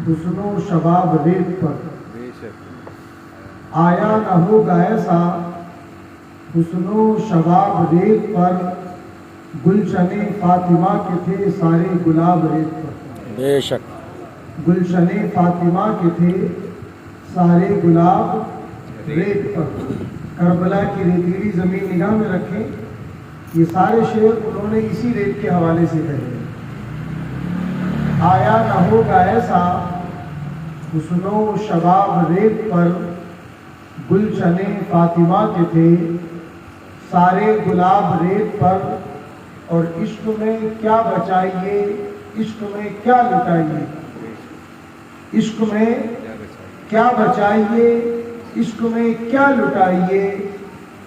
حسن و شباب ریت پر آیا نہ ہوگا ایسا حسن و شباب ریت پر گلشن فاطمہ کے تھے سارے گلاب ریت پر بے شک گلشن فاطمہ کے تھے سارے گلاب ریت پر کربلا کی ریتیلی زمین نگاہ میں رکھیں یہ سارے شعر انہوں نے اسی ریت کے حوالے سے کہے آیا نہ ہوگا ایسا حسن و شباب ریت پر گلشن فاطمہ کے تھے سارے گلاب ریت پر اور عشق میں کیا بچائیے عشق میں کیا لٹائیے عشق میں کیا بچائیے عشق میں کیا لٹائیے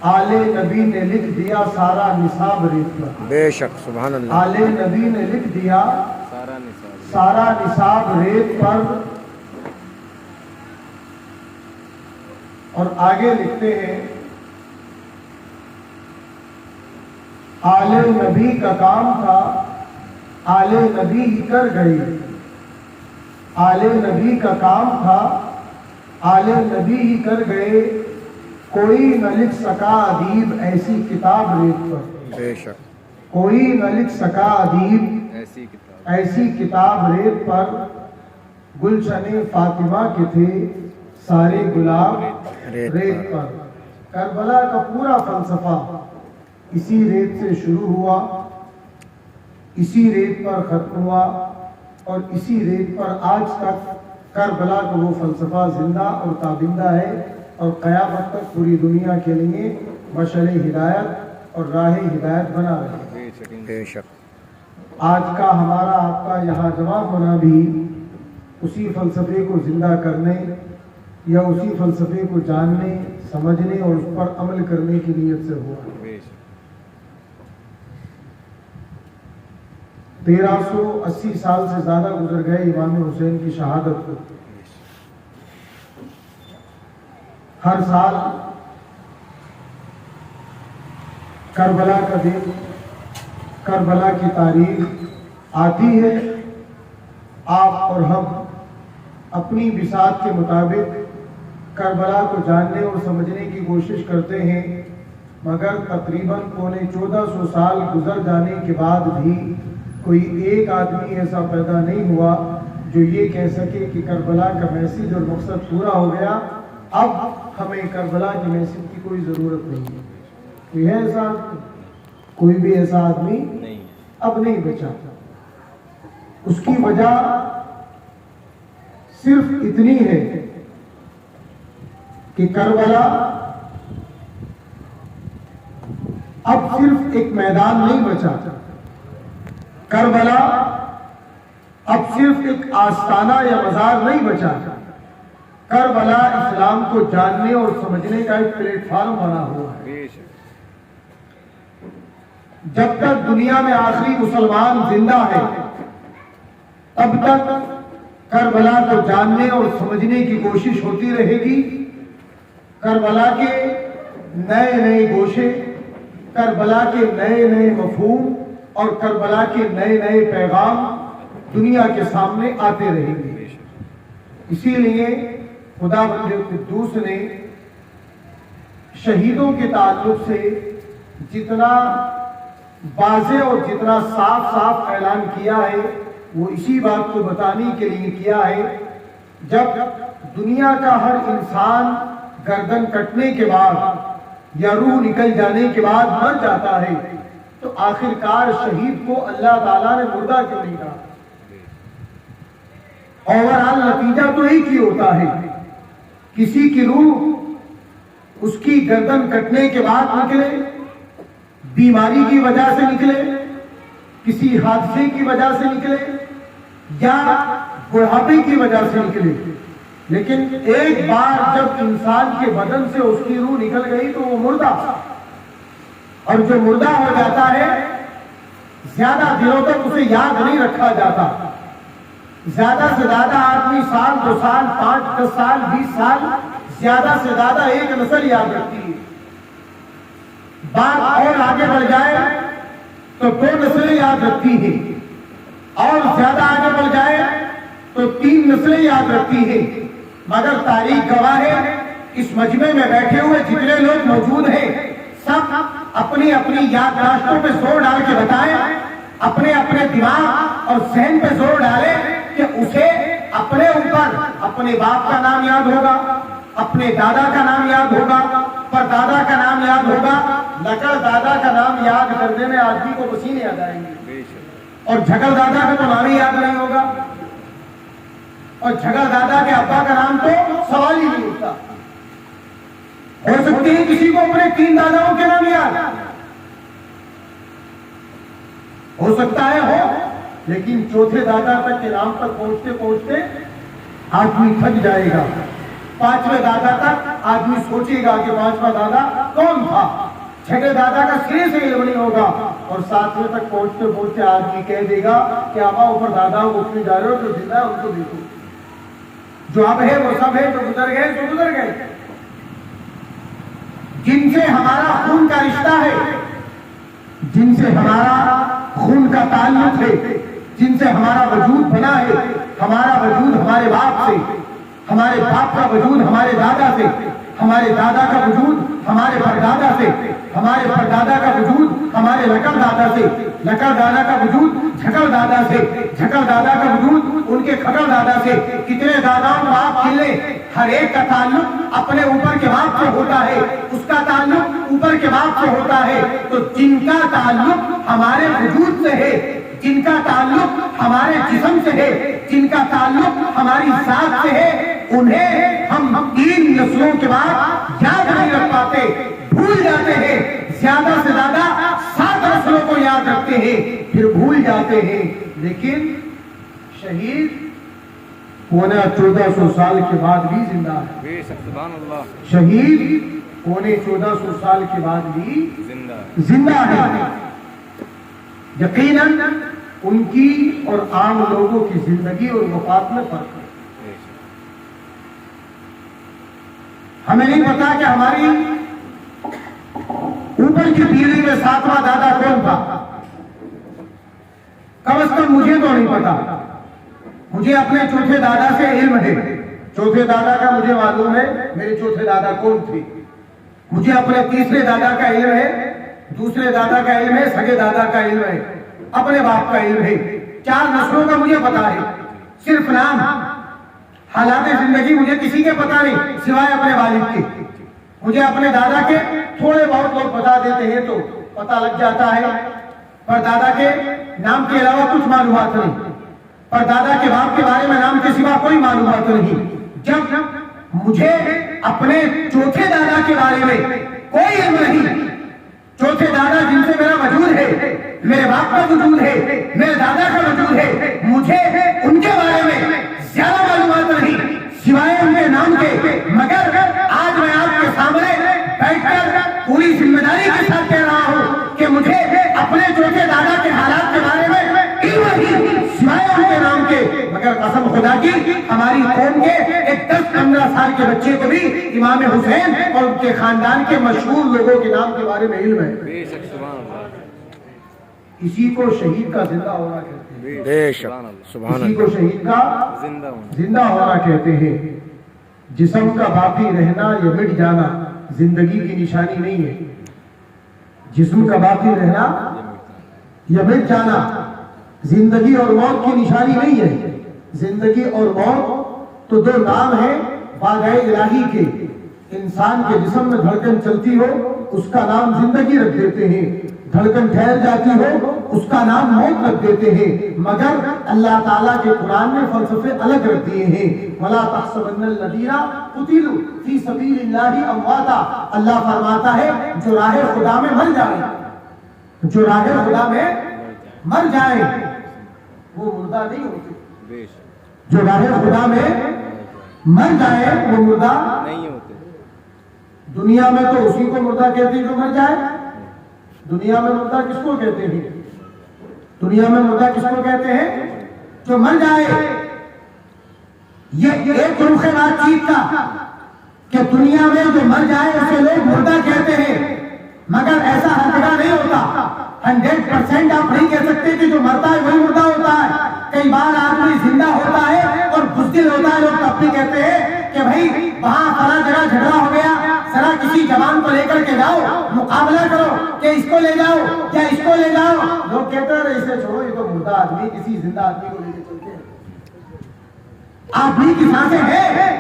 آل نبی نے لکھ دیا سارا نصاب ریت پر بے شک سبحان اللہ آل نبی نے لکھ دیا سارا نصاب ریت پر اور آگے لکھتے ہیں آل نبی کا کام تھا آل نبی ہی کر گئی آل نبی کا کام تھا آل نبی ہی کر گئے کوئی نہ لکھ سکا ادیب ایسی کتاب ریت پر بے شک کوئی نہ لکھ سکا ادیب ایسی کتاب ریت پر گلشن فاطمہ کے تھے سارے گلاب ریت پر کربلا کا پورا فلسفہ اسی ریت سے شروع ہوا اسی ریت پر ختم ہوا اور اسی ریت پر آج تک کربلا کا وہ فلسفہ زندہ اور تابندہ ہے اور قیامت تک پوری دنیا کے لیے مشعل ہدایت اور راہ ہدایت بنا رہے ہیں بے شک آج کا ہمارا آپ کا یہاں جمع ہونا بھی اسی فلسفے کو زندہ کرنے یا اسی فلسفے کو جاننے سمجھنے اور اس پر عمل کرنے کی نیت سے ہوا 1380 سال سے زیادہ گزر گئے امام حسین کی شہادت کو ہر سال کربلا کا دن کربلا کی تاریخ آتی ہے آپ اور ہم اپنی بساط کے مطابق کربلا کو جاننے اور سمجھنے کی کوشش کرتے ہیں مگر تقریباً 1400 سال گزر جانے کے بعد بھی کوئی ایک آدمی ایسا پیدا نہیں ہوا جو یہ کہہ سکے کہ کربلا کا میسج اور مقصد پورا ہو گیا اب ہمیں کربلا کے میسج کی کوئی ضرورت نہیں ہے کوئی ہے ایسا کوئی بھی ایسا آدمی اب نہیں بچا اس کی وجہ صرف اتنی ہے کہ کربلا اب صرف ایک میدان نہیں بچا کربلا اب صرف ایک آستانہ یا مزار نہیں بچا کربلا اسلام کو جاننے اور سمجھنے کا ایک پلیٹ فارم بنا ہوا ہے جب تک دنیا میں آخری مسلمان زندہ ہے تب تک کربلا کو جاننے اور سمجھنے کی کوشش ہوتی رہے گی کربلا کے نئے نئے گوشے کربلا کے نئے نئے مفہوم اور کربلا کے نئے نئے پیغام دنیا کے سامنے آتے رہیں گے اسی لیے خدا بند قدوس نے شہیدوں کے تعلق سے جتنا واضح اور جتنا صاف صاف اعلان کیا ہے وہ اسی بات کو بتانے کے لیے کیا ہے جب دنیا کا ہر انسان گردن کٹنے کے بعد یا روح نکل جانے کے بعد مر جاتا ہے تو آخرکار شہید کو اللہ تعالیٰ نے مردہ کیوں نہیں کہا اوورآل نتیجہ تو ایک ہی ہوتا ہے کسی کی روح اس کی گردن کٹنے کے بعد نکلے بیماری کی وجہ سے نکلے کسی حادثے کی وجہ سے نکلے یا بڑھاپے کی وجہ سے نکلے لیکن ایک بار جب انسان کے بدن سے اس کی روح نکل گئی تو وہ مردہ اور جو مردہ ہو جاتا ہے زیادہ دنوں تک اسے یاد نہیں رکھا جاتا زیادہ سے زیادہ آدمی سال 2 سال 5 10 سال 20 سال زیادہ سے زیادہ ایک نسل یاد رکھتی ہے بات اور آگے بڑھ جائے تو 2 نسلیں یاد رکھتی ہیں اور زیادہ آگے بڑھ جائے تو 3 نسلیں یاد رکھتی ہیں، مگر تاریخ گواہ ہے اس مجمع میں بیٹھے ہوئے جتنے لوگ موجود ہیں سب اپنی اپنی یادداشتوں پہ زور ڈال کے بتائیں، اپنے اپنے دماغ اور ذہن پہ زور ڈالیں کہ اسے اپنے اوپر اپنے باپ کا نام یاد ہوگا، اپنے دادا کا نام یاد ہوگا، پردادا کا نام یاد ہوگا، لکڑ دادا کا نام یاد کرنے میں آدمی کو پسینے آ جائیں گے، اور جھگڑ دادا کا تو نام ہی یاد نہیں ہوگا، اور جھگڑ دادا کے ابا کا نام تو سوال ہی نہیں اٹھتا۔ ہو سکتے ہیں کسی کو اپنے 3 داداؤں کے نام یاد ہو سکتا ہے ہو، لیکن چوتھے دادا تک کے نام تک پہنچتے پہنچتے آدمی تھک جائے گا، 5ویں دادا تک آدمی سوچے گا کہ 5واں دادا کون تھا، 6ویں دادا کا سرے سے علم نہیں ہوگا، اور 7ویں تک پہنچتے پہنچتے آدمی کہہ دے گا کہ آبا اوپر دادا کو اٹھنے جا رہے ہو، جو زندہ ہے ان کو دیکھو، جو اب ہے وہ سب ہے، جو گزر گئے جو گزر گئے، جن سے ہمارا خون کا رشتہ ہے، جن سے ہمارا خون کا تعلق ہے، جن سے ہمارا وجود بنا ہے، ہمارا وجود ہمارے باپ سے، ہمارے باپ کا وجود ہمارے دادا سے، ہمارے دادا کا وجود ہمارے پردادا سے، ہمارے پردادا کا وجود ہمارے لکڑ دادا سے، لکڑ دادا کا وجود جھکڑ دادا سے، جھکڑ دادا کا وجود ان کے کھکڑ دادا سے، کتنے داداؤں کو آپ کھلے، ہر ایک کا تعلق اپنے اوپر کے باپ سے ہوتا ہے، اس کا تعلق اوپر کے باپ سے ہوتا ہے، تو جن کا تعلق ہمارے وجود سے ہے، جن کا تعلق ہمارے جسم سے ہے، جن کا تعلق ہماری ذات سے ہے، انہیں ہم 3 نسلوں کے بعد یاد نہیں رکھ پاتے، بھول جاتے ہیں، زیادہ سے زیادہ 7 نسلوں کو یاد رکھتے ہیں پھر بھول جاتے ہیں، لیکن شہید 1400 سال کے بعد بھی زندہ ہے، شہید 1400 سال کے بعد بھی زندہ ہے۔ یقیناً ان کی اور عام لوگوں کی زندگی اور وفات میں فرق ہے۔ ہمیں نہیں پتا کہ ہماری اوپر کی پیڑھی میں 7واں دادا کون تھا، کم از کم مجھے تو نہیں پتا، مجھے اپنے چوتھے دادا سے علم ہے، چوتھے دادا کا مجھے معلوم ہے میرے چوتھے دادا کون تھے، مجھے اپنے تیسرے دادا کا علم ہے، دوسرے دادا کا علم ہے، سگے دادا کا علم ہے، اپنے باپ کا علم ہے، 4 نسلوں کا مجھے پتا ہے، صرف نام، حالات زندگی مجھے کسی کے پتا نہیں سوائے اپنے والد کے، مجھے اپنے دادا کے تھوڑے بہت لوگ بتا دیتے ہیں تو پتا لگ جاتا ہے، پر دادا کے نام کے علاوہ کچھ معلومات نہیں، پر دادا کے باپ کے بارے میں نام کے سوا کوئی معلومات نہیں۔ جب مجھے اپنے چوتھے دادا کے بارے میں کوئی علم نہیں، چوتھے دادا جن سے میرا وجود ہے، میرے باپ کا وجود ہے، میرے دادا کا وجود ہے، مجھے ان کے بارے میں زیادہ معلومات نہیں سوائے ان کے نام کے، مگر آج میں آپ کے سامنے بیٹھ کر پوری ذمہ داری کے ساتھ کہہ رہا ہوں کہ مجھے اپنے چوتھے دادا کے حالات کے بارے میں علم نہیں سوائے ان کے نام کے، مگر قسم خدا کی ہماری قوم کے ایک 10-15 سال کے بچے کو بھی امام حسین اور ان کے خاندان کے مشہور لوگوں کے نام کے بارے میں علم ہے۔ اسی کو شہید کا زندہ ہونا کہتے ہیں، بے شک سبحان اسی کو اللہ، شہید کا زندہ ہونا کہتے ہیں۔ جسم کا باقی رہنا یا مٹ جانا زندگی کی نشانی نہیں ہے، جسم کا باقی رہنا یا مٹ جانا زندگی اور موت کی نشانی نہیں ہے۔ زندگی اور موت تو 2 نام ہیں وعدہ الہی کے، انسان کے جسم میں دھڑکن چلتی ہو اس کا نام زندگی رکھ دیتے ہیں، دھڑکن ٹھہر جاتی ہو اس کا نام موت رکھ دیتے ہیں، مگر اللہ تعالیٰ کے قرآن میں فلسفے الگ رکھ دیے ہیں۔ وَلَا تَحْسَبَنَّ الَّذِينَ قُتِلُوا فِي سَبِيلِ اللَّهِ أَمْوَاتًا، اللہ فرماتا ہے جو راہ خدا میں مر جائے، جو راہ خدا میں مر جائے وہ مردہ نہیں ہوتے، جو راہ خدا میں مر جائے وہ مردہ نہیں ہوتے۔ دنیا میں تو اسی کو مردہ کہتے ہیں جو مر جائے، دنیا میں مردہ کس کو کہتے ہیں؟ دنیا میں مردہ کس کو کہتے ہیں؟ جو مر جائے۔ یہ ایک رخ بات چیت کا کہ دنیا میں جو مر جائے اسے لوگ مردہ کہتے ہیں، مگر ایسا ہر جگہ نہیں ہوتا۔ 100% آپ نہیں کہہ سکتے کہ جو مرتا ہے وہی مردہ ہوتا ہے۔ کئی بار آدمی زندہ ہوتا ہے بزدل ہوتا ہے لوگ تب بھی کہتے ہیں کہ بھائی وہاں فلاں جگہ جھگڑا ہو گیا، ذرا کسی جوان کو لے کر کے جاؤ، مقابلہ کرو کہ اس کو لے جاؤ یا اس کو لے جاؤ. لوگ کہتے ہیں اسے چھوڑو، یہ تو مردہ آدمی، کسی زندہ آدمی کو لے کے چلتے ہیں. آدمی کی سانسیں ہیں،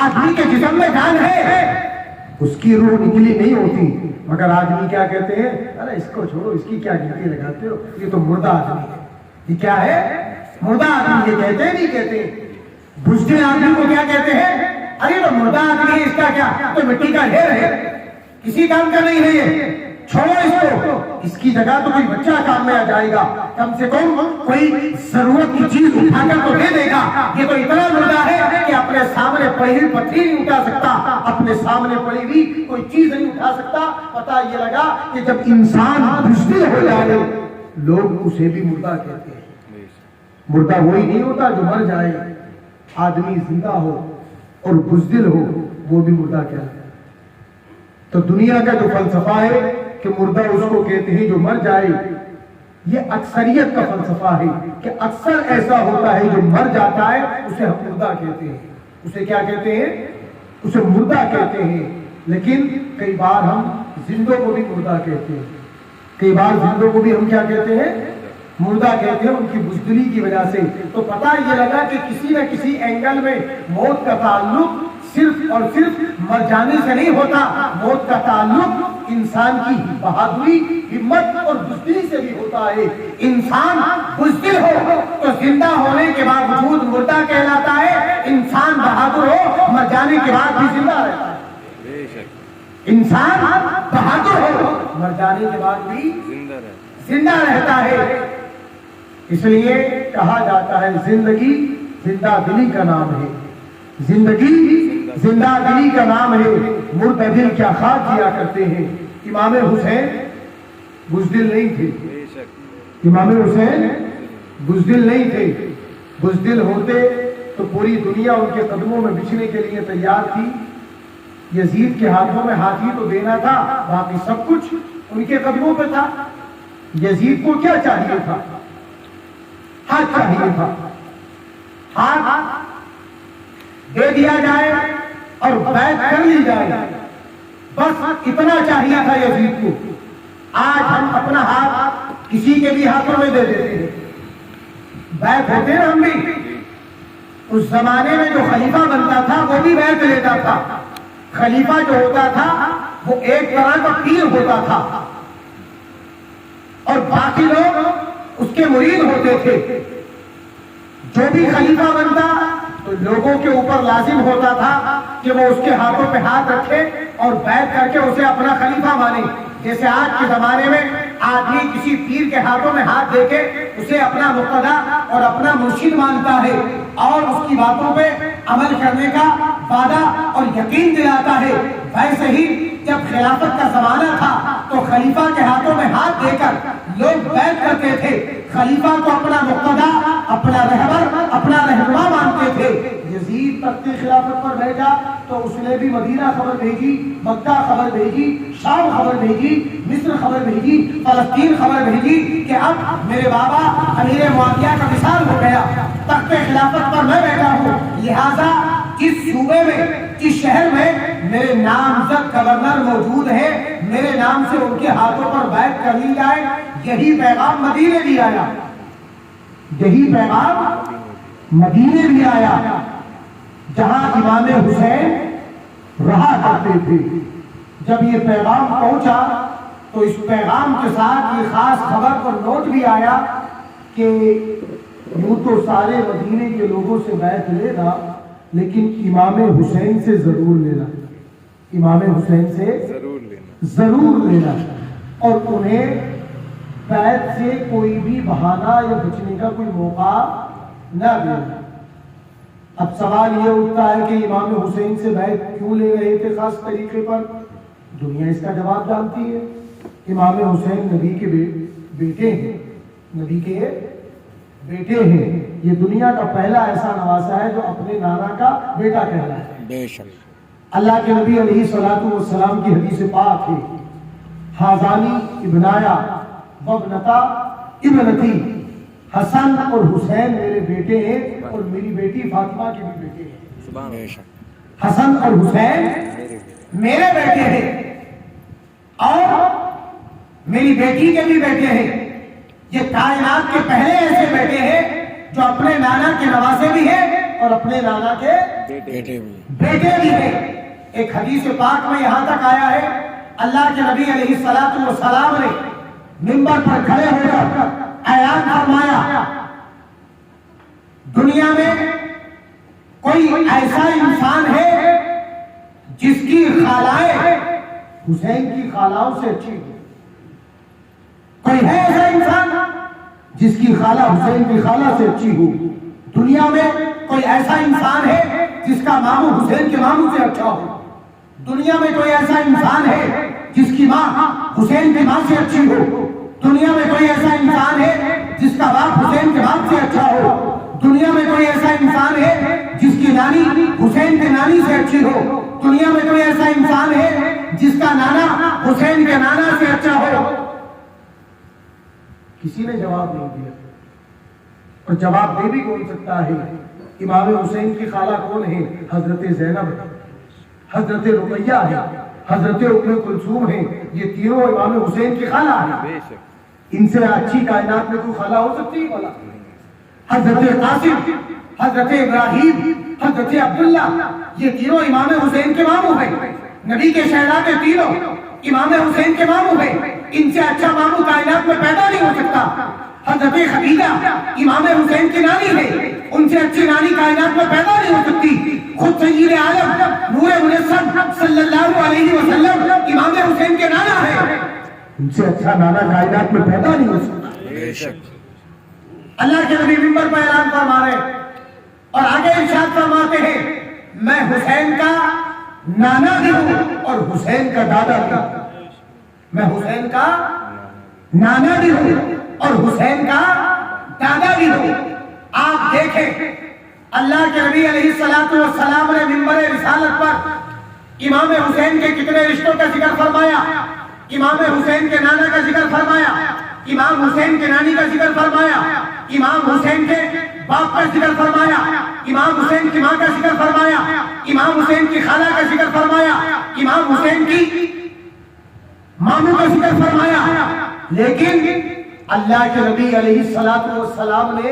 آدمی کے جسم میں جان ہے، اس کی روح نکلی نہیں ہوتی، مگر آدمی کیا کہتے ہیں، ارے اس کو چھوڑو، اس کی کیا گنتی لگاتے ہو، یہ تو مردہ آدمی ہے. یہ کیا ہے؟ مردہ آدمی. یہ کہتے نہیں کہتے. بزدل آدمی کو کیا کہتے ہیں؟ ارے تو مردہ آدمی ہے، اس کا کیا، تو مٹی کا ڈھیر ہے، کسی کام کا نہیں ہے، یہ چھوڑو اس کو. اس کی جگہ تو کوئی بچہ کام میں آ جائے گا، کم سے کم کوئی ضرورت کی چیز اٹھا کر تو دے دے گا. یہ تو اتنا مردہ ہے کہ اپنے سامنے پڑی ہوئی پتھری نہیں اٹھا سکتا، اپنے سامنے پڑی ہوئی کوئی چیز نہیں اٹھا سکتا. پتہ یہ لگا کہ جب انسان بزدل ہو جائے لوگ اسے بھی مردہ کہتے ہیں. مردہ وہی نہیں ہوتا جو مر جائے. آدمی زندہ ہو اور بزدل ہو وہ بھی مردہ کہلاتا ہے. تو دنیا کا جو فلسفہ ہے کہ مردہ اس کو کہتے ہیں جو مر جائے، یہ اکثریت کا فلسفہ ہے کہ اکثر ایسا ہوتا ہے جو مر جاتا ہے اسے ہم مردہ کہتے ہیں. اسے کیا کہتے ہیں؟ اسے مردہ کہتے ہیں. لیکن کئی بار ہم زندوں کو بھی مردہ کہتے ہیں. کئی بار زندوں کو بھی ہم کیا کہتے ہیں؟ مردہ کہتے ہیں، ان کی بزدلی کی وجہ سے. تو پتہ یہ لگا کہ کسی نہ کسی اینگل میں موت کا تعلق صرف اور صرف مر جانے سے نہیں ہوتا. موت کا تعلق انسان کی بہادری، ہمت اور بزدلی سے بھی ہوتا ہے. انسان بزدل ہو تو زندہ ہونے کے باوجود مردہ کہلاتا ہے، انسان بہادر ہو مر جانے کے بعد بھی زندہ رہتا ہے. انسان بہادر ہو مر جانے کے بعد بھی زندہ رہتا ہے. اس لیے کہا جاتا ہے زندگی زندہ دلی کا نام ہے. زندگی زندہ دلی کا نام ہے. مردہ دل کیا خاک کیا کرتے ہیں. امام حسین بزدل نہیں تھے. امام حسین بزدل نہیں تھے. بزدل ہوتے تو پوری دنیا ان کے قدموں میں بچھنے کے لیے تیار تھی. یزید کے ہاتھوں میں ہاتھی تو دینا تھا، باقی سب کچھ ان کے قدموں پہ تھا. یزید کو کیا چاہیے تھا؟ ہاتھ چاہیے تھا. ہاتھ دے دیا جائے اور بیعت کر لی جائے، بس اتنا چاہیے تھا یزید کو. آج ہم اپنا ہاتھ کسی کے بھی ہاتھوں میں دے دیتے ہیں، بیعت ہوتے ہیں ہم بھی. اس زمانے میں جو خلیفہ بنتا تھا وہ بھی بیعت لیتا تھا. خلیفہ جو ہوتا تھا وہ ایک طرح کا پیر ہوتا تھا اور باقی لوگ اس کے مرید ہوتے تھے. جو بھی خلیفہ بنتا تو لوگوں کے اوپر لازم ہوتا تھا کہ وہ اس کے ہاتھوں پہ ہاتھ رکھے اور بیعت کر کے اسے اپنا خلیفہ مانے. جیسے آج کے زمانے میں آدمی کسی پیر کے ہاتھوں میں ہاتھ دے کے اسے اپنا مقتدا اور اپنا مرشد مانتا ہے اور اس کی باتوں پہ عمل کرنے کا وعدہ اور یقین دلاتا ہے. ویسے ہی جب خلافت کا زمانہ تھا تو خلیفہ کے ہاتھوں میں ہاتھ دے کر لوگ بیعت کرتے تھے. خلیفہ کو اپنا مقتدا، اپنا رہبر، اپنا رہنما مانتے تھے. یزید تخت خلافت پر بیٹھا تو اس نے بھی مدینہ خبر بھیجی، مکہ خبر بھیجی، شام خبر بھیجی، مصر خبر بھیجی، فلسطین خبر بھیجی کہ اب میرے بابا امیر معاویہ کا وصال ہو گیا، تخت خلافت پر میں بیٹھا ہوں، لہذا جس صوبے میں، جس شہر میں میرے نامزد گورنر موجود ہے، میرے نام سے ان کے ہاتھوں پر بیعت کر لی جائے. یہی پیغام مدینے بھی آیا. یہی پیغام مدینے بھی آیا جہاں امام حسین رہا کرتے تھے. جب یہ پیغام پہنچا تو اس پیغام کے ساتھ یہ خاص خبر پر نوٹ بھی آیا کہ یوں تو سارے مدینے کے لوگوں سے بیعت لینا، لیکن امام حسین سے ضرور لینا. امام حسین سے ضرور لینا اور انہیں بیعت سے کوئی بھی بہانہ یا بچنے کا کوئی موقع نہ دینا. اب سوال یہ اٹھتا ہے کہ امام حسین سے بیعت کیوں لے رہے تھے خاص طریقے پر؟ دنیا اس کا جواب جانتی ہے. امام حسین نبی کے بیٹے ہیں، نبی کے بیٹے ہیں. یہ دنیا کا پہلا ایسا نواسا ہے جو اپنے نانا کا بیٹا کہلاتا ہے. بے شک اللہ کے نبی علیہ الصلوۃ والسلام کی حدیث پاک ہے، حاذانی ابنایا وابنتا ابنتی، حسن اور حسین میرے بیٹے ہیں اور میری بیٹی فاطمہ کے بھی بیٹے ہیں، بے شک حسن اور حسین میرے بیٹے ہیں اور میری بیٹی کے بھی بیٹے ہیں۔ یہ کائنات کے پہلے ایسے بیٹے ہیں جو اپنے نانا کے نواسے بھی ہیں اور اپنے نانا کے بیٹے بھی بیٹے بھی ہیں۔ ایک حدیث پاک میں یہاں تک آیا ہے، اللہ کے نبی علیہ الصلوۃ والسلام نے منبر پر کھڑے ہو کر اعلان فرمایا، دنیا میں کوئی ایسا انسان ہے جس کی خالائیں حسین کی خالاؤں سے اچھی ہو؟ کوئی ہے ایسا انسان جس کی خالہ حسین کی خالہ سے اچھی ہو؟ دنیا میں کوئی ایسا انسان ہے جس کا ماموں حسین کے ماموں سے اچھا ہو؟ دنیا میں کوئی ایسا انسان ہے جس کی ماں حسین کی ماں سے اچھی ہو؟ دنیا میں کوئی ایسا انسان ہے جس کا باپ حسین کے باپ سے اچھا ہو؟ دنیا میں کوئی ایسا انسان ہے جس کی نانی حسین کے نانی سے اچھی ہو؟ دنیا میں کوئی ایسا انسان ہے جس کا نانا حسین کے نانا سے اچھا ہو؟ کسی نے جواب نہیں دیا، اور جواب دے بھی کون سکتا ہے؟ امام حسین کی خالہ کون ہے؟ حضرت زینب ہے، حضرت رقیہ ہے، حضرت ام کلثوم ہے، یہ تینوں امام حسین کی خالہ ہیں۔ ان سے اچھی کائنات میں کوئی خالہ ہو سکتی ہے؟ بولا حضرت قاسم، حضرت ابراہیم، حضرت عبداللہ، یہ تینوں امام حسین کے ماموں ہیں۔ نبی کے شہزادے کے تینوں امام حسین کے ماموں ہیں، ان سے اچھا ماموں کائنات میں پیدا نہیں ہو سکتا۔ حضرت خدیجہ امام حسین کی نانی ہے، ان سے اچھی نانی کائنات میں پیدا نہیں ہو سکتی۔ خود سید عالم نور منصب صلی اللہ علیہ وسلم امام حسین کے نانا ہے، ان سے اچھا نانا کائنات میں پیدا نہیں ہو سکتا۔ بے شک اللہ کے نبی منبر پر اعلان فرما رہے اور آگے ارشاد فرماتے ہیں، میں حسین کا نانا بھی ہوں اور حسین کا دادا بھی ہوں۔ میں حسین کا نانا بھی ہوں اور حسین کا دادا بھی ہوں۔ آپ دیکھیں اللہ کے نبی علیہ الصلوۃ والسلام نے منبر رسالت پر امام حسین کے کتنے رشتوں کا ذکر فرمایا، امام حسین کے نانا کا ذکر فرمایا، امام حسین کے نانی کا ذکر فرمایا، امام حسین کے باپ کا ذکر فرمایا، امام حسین کی ماں کا ذکر فرمایا، امام حسین کی خالہ کا ذکر فرمایا، امام حسین کی ماموں کا ذکر فرمایا۔ لیکن اللہ کے نبی علیہ الصلوۃ والسلام نے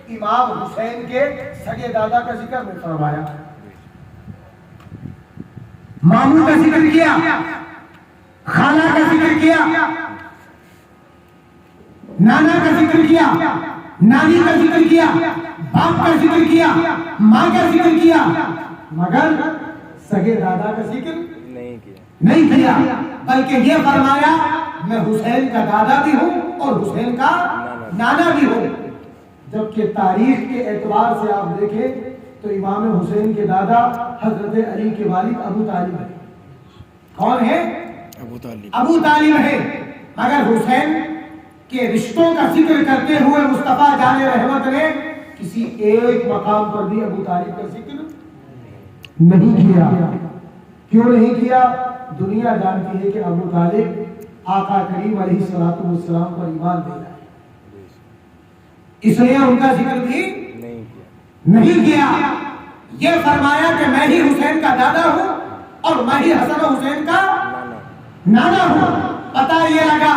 امام حسین کے سگے دادا کا ذکر نہیں فرمایا، ماموں کا ذکر کیا، خالہ کا ذکر کیا، نانا کا ذکر کیا، نانی کا ذکر کیا، باپ کا ذکر کیا، ماں کا ذکر کیا، مگر سگے دادا کا ذکر نہیں کیا، بلکہ یہ فرمایا میں حسین کا دادا بھی ہوں اور حسین کا نانا بھی ہوں۔ جبکہ تاریخ کے اعتبار سے آپ دیکھیں تو امام حسین کے دادا حضرت علی کے والد ابو طالب ہیں۔ کون ہے؟ ابو طالب ہے۔ مگر حسین کے رشتوں کا ذکر کرتے ہوئے مصطفیٰ جان رحمت نے کسی ایک مقام پر بھی ابو طالب کا ذکر نہیں کیا۔ کیوں نہیں کیا؟ دنیا جانتی ہے کہ ابو طالب آقا کریم علیہ الصلوۃ والسلام پر ایمان لے آئے، اس لیے ان کا ذکر بھی نہیں کیا۔ یہ فرمایا کہ میں ہی حسین کا دادا ہوں اور میں ہی حسن و حسین کا نانا ہوں۔ پتہ یہ لگا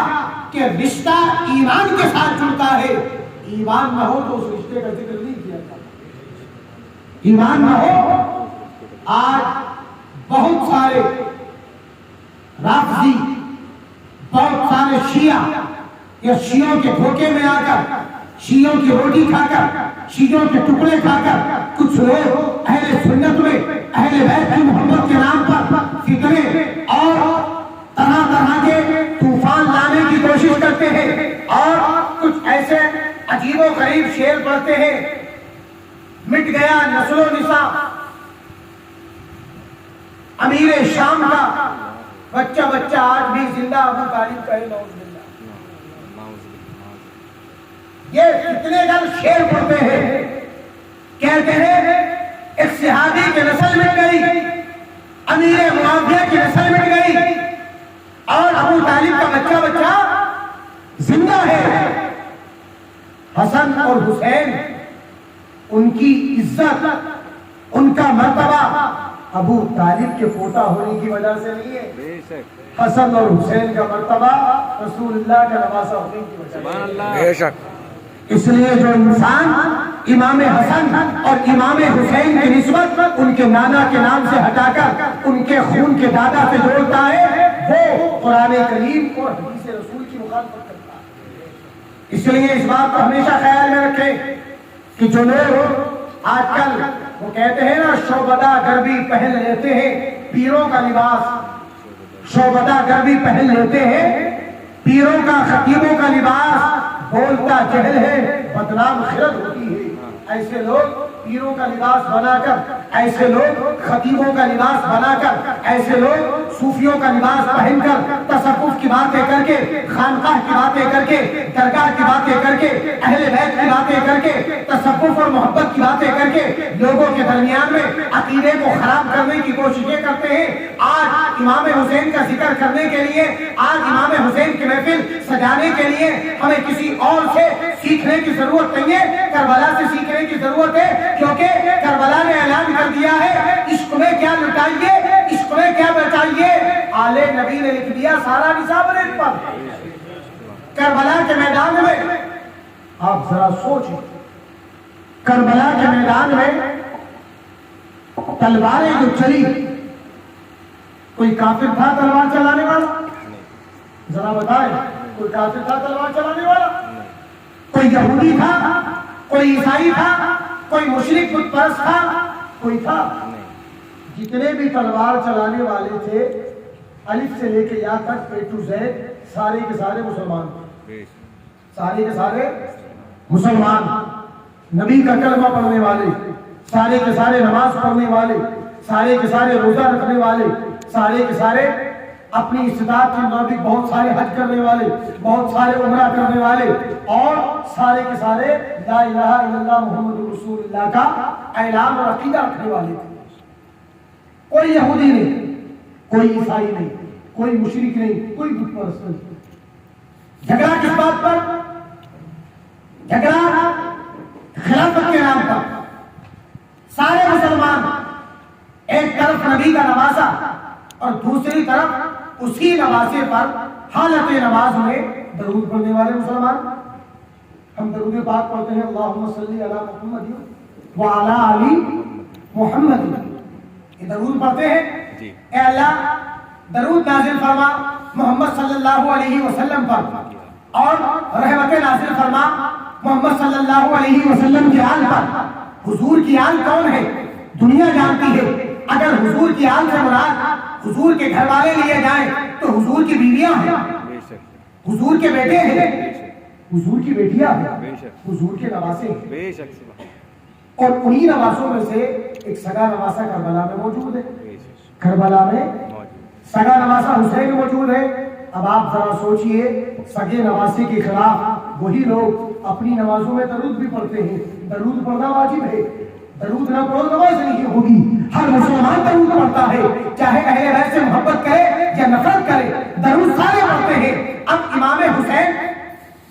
کہ رشتہ ایمان کے ساتھ جڑتا ہے، ایمان نہ ہو تو اس رشتے کا ذکر نہیں کیا جاتا۔ ایمان نہ ہو، آج بہت سارے رافضی، بہت سارے شیعہ یا شیعوں کے دھوکے میں آ کر، شیعوں کی روٹی کھا کر، شیعوں کے ٹکڑے کھا کر کچھ لوگ اہل سنت میں اہل بیت کی محبت کے نام پر فتنے اور طرح طرح کے طوفان لانے کی کوشش کرتے ہیں اور کچھ ایسے عجیب و غریب شعر پڑھتے ہیں، مٹ گیا نسل و نساء امیر شام کا، بچہ بچہ آج بھی زندہ ابو طالب کا ہے، نعوذ باللہ۔ یہ کتنے گل شعر پڑھتے ہیں، کہتے ہیں ایک صحابی کی نسل مٹ گئی، امیر معاویہ کی نسل مٹ گئی اور ابو طالب کا بچہ بچہ زندہ ہے۔ حسن اور حسین ان کی عزت، ان کا مرتبہ ابو طالب کے پوتا ہونے کی وجہ سے نہیں ہے، حسن اور حسین کا مرتبہ رسول اللہ کا نواسا ہونے کی وجہ سے۔ بے شک۔ اس لیے جو انسان امام حسن اور امام حسین کی نسبت ان کے نانا کے نام سے ہٹا کر ان کے خون کے دادا سے جوڑتا ہے، وہ قرآن کریم اور حدیث رسول کی مخالفت کرتا ہے۔ اس لیے اس بات کو ہمیشہ خیال میں رکھیں کہ جو لوگ آج کل وہ کہتے ہیں نا شعبدہ گربی پہن لیتے ہیں پیروں کا لباس، شعبدہ گربی پہن لیتے ہیں پیروں کا، خطیبوں کا لباس، بولتا جہل ہے، بدنام خرد ہوتی ہے۔ ایسے لوگ پیروں کا لباس بنا کر، ایسے لوگ خطیبوں کا لباس بنا کر، ایسے لوگ صوفیوں کا لباس پہن کر تصوف کی باتیں کر کے، خانقاہ کی باتیں کر کے، درگاہ کی باتیں کر کے، اہل بیت کی باتیں کر کے، تصوف اور محبت کی باتیں کر کے لوگوں کے درمیان میں عقیدے کو خراب کرنے کی کوششیں کرتے ہیں۔ آج امام حسین کا ذکر کرنے کے لیے، آج امام حسین کی محفل سجانے کے لیے ہمیں کسی اور سے سیکھنے کی ضرورت نہیں ہے، کربلا سے سیکھنے کی ضرورت ہے، کیونکہ کربلا نے اعلان کر دیا ہے عشق میں کیا لٹائیے، عشق میں کیا بچائیے۔ آل نبی نے لکھ دیا سارا نصاب ریت پر۔ کربلا کے میدان میں آپ ذرا سوچیں، کربلا کے میدان میں تلواریں جو چلی، کوئی کافر تھا تلوار چلانے والا؟ ذرا بتائیں، کوئی کافر تھا تلوار چلانے والا؟ کوئی یہودی تھا؟ کوئی عیسائی تھا؟ کوئی مشرک بت پرست تھا؟ کوئی تھا؟ جتنے بھی تلوار چلانے والے تھے الف سے لے کے یا تک اے ٹو زیڈ سارے کے سارے مسلمان تھے، سارے کے سارے مسلمان، نبی کا کلمہ پڑھنے والے، سارے کے سارے نماز پڑھنے والے، سارے کے سارے روزہ رکھنے والے، سارے کے سارے اپنی استطاعت کے مطابق بہت سارے حج کرنے والے، بہت سارے عمرہ کرنے والے، اور سارے کے سارے لا الہ الا اللہ محمد رسول اللہ کا اعلان اور عقیدہ رکھنے والے تھے۔ کوئی یہودی نہیں، کوئی عیسائی نہیں، کوئی مشرک نہیں، کوئی بت پرست نہیں۔ جھگڑا کس بات پر؟ جھگڑا خلافت کے نام پر۔ سارے مسلمان ایک طرف نبی کا نواسا اور دوسری طرف اسی نواسے پر حالت نماز میں درود پڑھنے والے مسلمان۔ ہم درود پاک پڑھتے ہیں اللہم صلی علی محمد وعلی آل محمد، یہ درود پڑھتے ہیں۔ اے اللہ درود نازل فرما محمد صلی اللہ علیہ وسلم پر، اور رحمت نازل فرما محمد صلی اللہ علیہ وسلم کی آل پر۔ حضور کی آل کون ہے؟ دنیا جانتی ہے۔ اگر حضور کی آل سے مراد حضور کے گھر والے لیے جائیں تو حضور کی بیویاں ہیں، حضور کے بیٹے ہیں، حضور کی بیٹیاں ہیں، حضور کے نواسے ہیں، اور انہی نواسوں میں سے ایک سگا نواسا کربلا میں موجود ہے۔ کربلا میں سگا نواسا حسین موجود ہے۔ اب آپ ذرا سوچئے، سگے نواسے کے خلاف وہی لوگ اپنی نمازوں میں درود بھی پڑھتے ہیں۔ درود پڑھنا واجب ہے، درود نہ پڑھو نماز نہیں ہوگی۔ ہر مسلمان درود پڑھتا ہے، چاہے اہل بیت سے محبت کرے یا نفرت کرے، درود سارے پڑھتے ہیں۔ اب امام حسین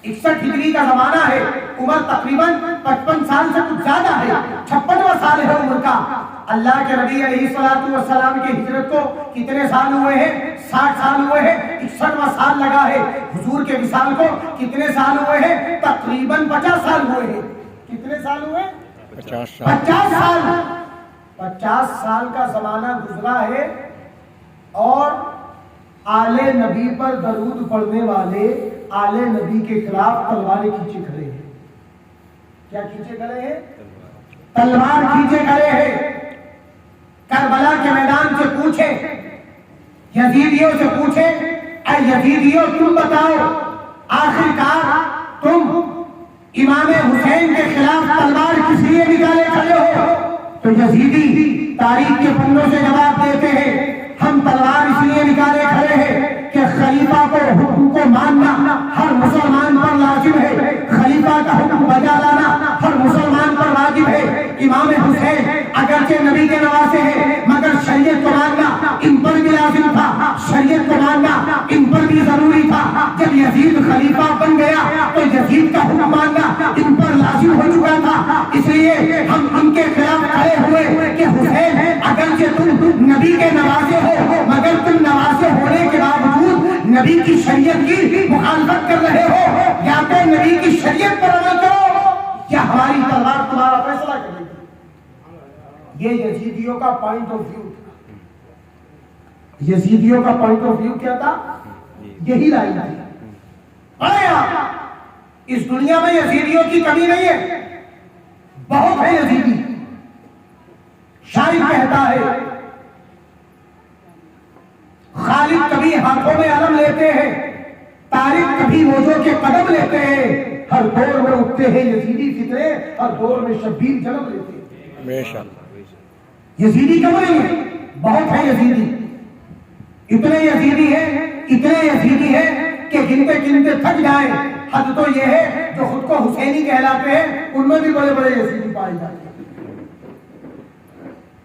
61 ہجری کا زمانہ ہے، عمر تقریباً 55 سال سے کچھ زیادہ ہے، 56واں سال ہے عمر کا۔ اللہ کے نبی علیہ السلام کی ہجرت کو کتنے سال ہوئے ہیں؟ 60 سال ہوئے ہیں، 61واں سال لگا ہے۔ حضور کے وصال کو کتنے سال ہوئے ہیں؟ تقریباً 50 سال ہوئے ہیں۔ کتنے سال ہوئے؟ 50 سال۔ 50 سال کا زمانہ گزرا ہے، اور آل نبی پر درود پڑھنے والے آل نبی کے خلاف تلواریں کھینچے کھڑے ہیں۔ کیا کھینچے کھڑے ہیں؟ تلوار کھینچے کھڑے ہیں۔ کربلا کے میدان سے پوچھیں، یزیدیوں سے پوچھیں، اے یزیدیوں تم بتاؤ، آخرکار تم امام حسین کے خلاف تلوار کس لیے نکالے کھڑے ہو؟ تو یزیدی تاریخ کے پنوں سے جواب دیتے ہیں، ہم تلوار اس لیے نکالے کھڑے ہیں کہ خلیفہ کو حکم کو ماننا ہر مسلمان پر لازم ہے، خلیفہ کا حکم بجا لانا ہر مسلمان پر واجب ہے۔ امام حسین اگرچہ نبی کے نواسے ہیں، مگر شریعت کو ماننا ان پر بھی لازم تھا، شریعت کو ماننا ان پر بھی ضروری تھا۔ جب یزید خلیفہ بن گیا تو یزید کا حکم ماننا ان پر لازم ہو چکا تھا، اس لیے ہم ان کے خلاف کھڑے ہوئے کہ حسین اگرچہ تم نبی کے نواسے ہو مگر تم نواسے ہونے کے باوجود نبی کی شریعت کی مخالفت کر رہے ہو، یا تو نبی کی شریعت پر عمل کرو یا ہماری تلوار تمہارا فیصلہ کرے گی۔ یہ یزیدیوں کا پوائنٹ آف ویو تھا، یزیدیوں کا پوائنٹ آف ویو کیا تھا؟ یہی لائن تھی۔ پڑھیں آپ، اس دنیا میں یزیدیوں کی کمی نہیں ہے، بہت ہے یزیدی۔ شاعر کہتا ہے خالد کبھی ہاتھوں میں علم لیتے ہیں، طارق کبھی موجوں کے قدم لیتے ہیں، ہر دور میں اٹھتے ہیں یزیدی فتنے، ہر دور میں شبیر جنم لیتے ہیں۔ بے شک یزیدی کم نہیں ہے، بہت ہے یزیدی۔ اتنے یزیدی ہیں، اتنے یزیدی ہیں کہ گنتے گنتے تھک جائیں۔ حد تو یہ ہے جو خود کو حسینی کہلاتے ہیں ان میں بھی بڑے بڑے یزیدی پائے جاتے ہیں،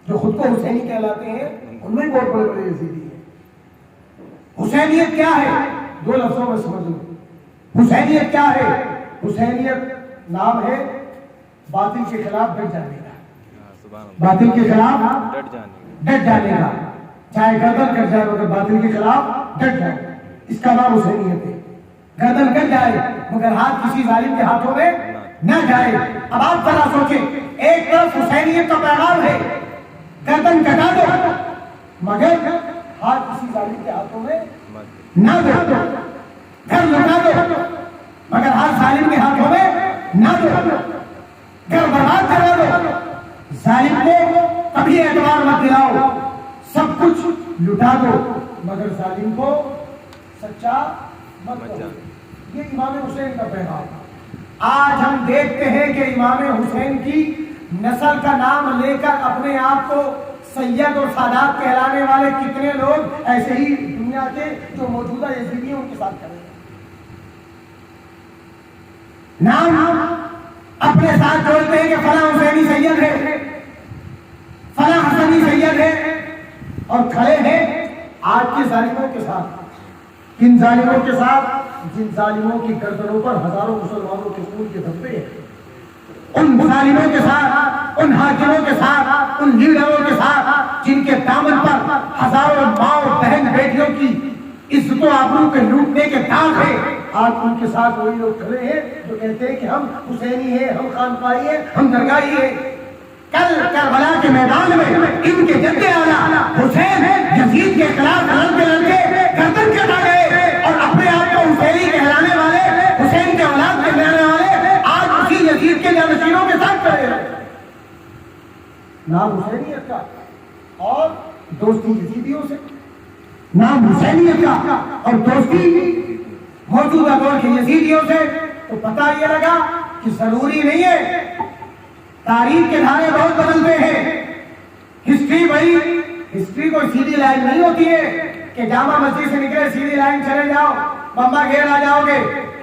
جو خود کو حسینی کہلاتے ہیں ان میں بہت بڑے بڑے یزیدی ہیں۔ حسینیت کیا ہے؟ دو لفظوں میں سمجھ لو، حسینیت کیا ہے؟ حسینیت نام ہے باطل کے خلاف ڈٹ جانے کا، باطل کے خلاف ڈٹ جانے کا، چاہے گردن کٹ جائے مگر باطل کے خلاف ڈٹ جائے، اس کا نام حسینیت ہے۔ گردن کٹ جائے مگر ہاتھ کسی ظالم کے ہاتھوں میں نہ جائے۔ اب آپ ذرا سوچیں، ایک طرف حسینیت کا پیغام ہے گردن کٹا دو مگر ہاتھ کسی ظالم کے ہاتھوں میں نہ دو، گھر لٹا دو مگر ہاتھ ظالم کے ہاتھوں میں نہ دو، گھر برباد کرا دو، ظالم کو کبھی اعتبار مت دلاؤ، سب کچھ لٹا دو مگر ظالم کو سچا مت کرو۔ یہ امام حسین کا پیغام۔ آج ہم دیکھتے ہیں کہ امام حسین کی نسل کا نام لے کر اپنے آپ کو سید اور سادات کہلانے والے کتنے لوگ ایسے ہی دنیا کے جو موجودہ یزیدی ہیں ان کے ساتھ کھڑے ہیں، نام اپنے ساتھ جوڑتے ہیں کہ فلاں حسینی سید ہے، فلاں حسنی سید ہے، اور کھڑے ہیں آج کے ظالموں کے ساتھ۔ کن ظالموں کے ساتھ؟ جن ظالموں کی گردنوں پر ہزاروں مسلمانوں کے خون کے دھبے ہیں، ان ظالموں کے ساتھ، ان حاکموں کے ساتھ، ان لیڈروں کے ساتھ جن کے دامن پر ہزاروں ماؤں بہن بیٹیوں کی عزت و آبرو کے لوٹنے کے داغ ہیں۔ آج ان کے ساتھ وہی لوگ کھڑے ہیں جو کہتے ہیں کہ ہم حسینی ہیں، ہم خانقاہی ہیں، ہم درگاہی ہیں۔ کل کربلا کے میدان میں ان کے جد اعلیٰ حسین یزید کے خلاف لڑتے لڑتے گردن کٹا گئے، اور اپنے آپ کو حسینی کہلانے والے، حسین کے اولاد کہلانے والے آج اسی یزید کے جانشینوں کے ساتھ کھڑے ہیں۔ نام حسینیت کا اور دوستی یزیدیوں سے، نام حسینیت کا اور دوستی موجودہ دور کے یزیدیوں سے، تو پتہ یہ لگا کہ ضروری نہیں ہے، تاریخ کے دھارے بہت بدلتے ہیں، ہسٹری بھائی، ہسٹری کوئی سیدھی لائن نہیں ہوتی ہے کہ جامع مسجد سے نکلے سیدھی لائن چلے جاؤ بمبا گھیر آ جاؤ گے۔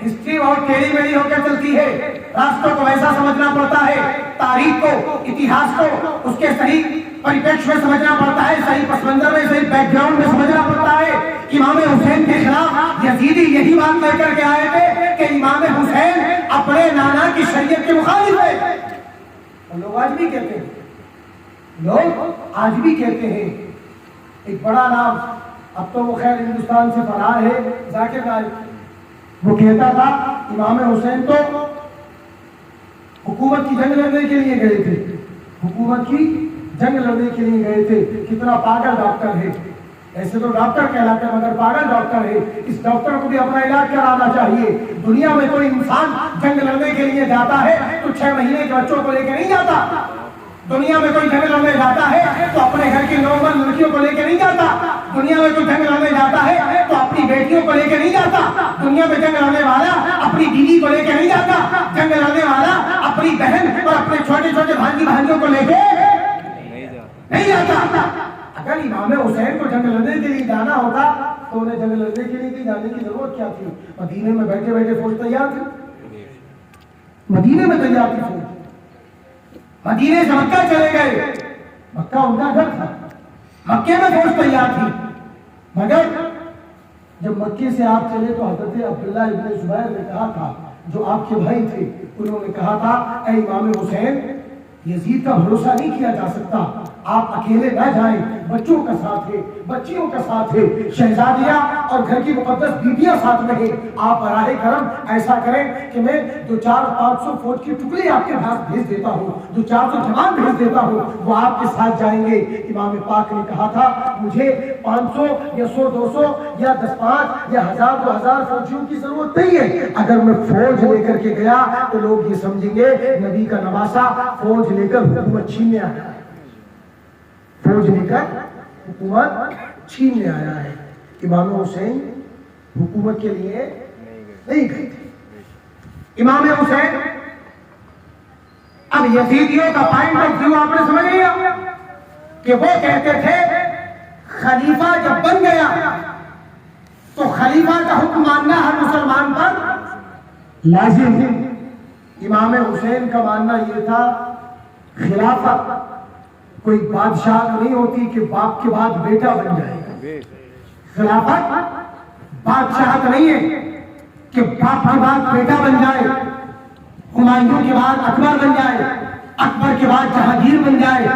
ہسٹری بہت ٹیڑھی میڑھی ہو کر چلتی ہے، راستوں کو ویسا سمجھنا پڑتا ہے، تاریخ کو، اتہاس کو اس کے صحیح پریپیکش میں سمجھنا پڑتا ہے، صحیح پس منظر میں، صحیح بیک گراؤنڈ میں سمجھنا پڑتا ہے۔ امام حسین کے خلاف یزیدی یہی بات لے کر کے آئے تھے کہ امام حسین اپنے نانا کی شریعت کے مخالف ہے۔ لوگ آج بھی کہتے ہیں، لوگ آج بھی کہتے ہیں، ایک بڑا نام، اب تو وہ خیر ہندوستان سے فرار ہے، ذاکر نائک، وہ کہتا تھا امام حسین تو حکومت کی جنگ لڑنے کے لیے گئے تھے، حکومت کی جنگ لڑنے کے لیے گئے تھے، کتنا پاگل ڈاکٹر ہے، ایسے تو ڈاکٹر کہلاتے ہیں مگر پاگل ڈاکٹر ہے، اس ڈاکٹر کو بھی اپنا علاج کرانا چاہیے۔ دنیا میں کوئی انسان جنگ لڑنے کے لیے جاتا ہے تو 6 مہینے کے بچوں کو لے کے نہیں جاتا، دنیا میں کوئی جنگ لڑنے جاتا ہے تو اپنے گھر کی نارمل لڑکیوں کو لے کے نہیں جاتا، دنیا میں کوئی جنگ لڑنے جاتا ہے تو اپنی بیٹیوں کو لے کے نہیں جاتا، دنیا میں جنگ لڑنے والا اپنی بیوی کو لے کے نہیں جاتا، جنگ لڑنے والا اپنی بہن اور اپنے چھوٹے چھوٹے بھانجی بھانجیوں کو لے کے نہیں جاتا۔ اگر امام حسین کو جنگ لڑنے کے لیے جانا ہوتا تو انہیں جنگ لڑنے کے لیے جانے کی ضرورت کیا تھی؟ مدینے میں بیٹھے بیٹھے فوج تیار تھی، مدینے میں تیار تھی فوج، مدینے سے مکہ چلے گئے، مکہ ان کا گھر تھا، مکے میں فوج تیار تھی، مگر جب مکے سے آپ چلے تو حضرت عبداللہ ابن زبیر نے کہا تھا جو آپ کے بھائی تھے، انہوں نے کہا تھا اے امام حسین، یزید کا بھروسہ نہیں کیا جا سکتا، آپ اکیلے نہ جائیں، بچوں کا ساتھ ہے، بچیوں کا ساتھ ہے، شہزادیاں اور گھر کی مقدس بیویاں ساتھ میں ہیں، آپ براہ کرم ایسا کریں کہ میں 200-500 فوج کی ٹکڑی آپ کے پاس بھیج دیتا ہوں، 200 جوان بھیج دیتا ہوں، وہ آپ کے ساتھ جائیں گے۔ امام پاک نے کہا تھا مجھے 500 یا 100-200 یا 10-5 یا 1000-2000 فوجیوں کی ضرورت نہیں ہے، اگر میں فوج لے کر کے گیا تو لوگ یہ سمجھیں گے نبی کا نواسا فوج لے کر حکومت چھیننے آیا ہے، فوج لے کر حکومت چھیننے آیا ہے۔ امام حسین حکومت کے لیے نہیں گئے تھے۔ امام حسین، اب یزیدیوں کا پوائنٹ آف ویو آپ نے سمجھ لیا کہ وہ کہتے تھے خلیفہ جب بن گیا تو خلیفہ کا حکم ماننا ہر مسلمان پر لازم ہے۔ امام حسین کا ماننا یہ تھا خلافت کوئی بادشاہ نہیں ہوتی کہ باپ کے بعد بیٹا بن جائے، خلافت بادشاہت نہیں ہے کہ باپ کے بعد بیٹا بن جائے، ہمایوں کے بعد اکبر بن جائے، اکبر کے بعد جہانگیر بن جائے،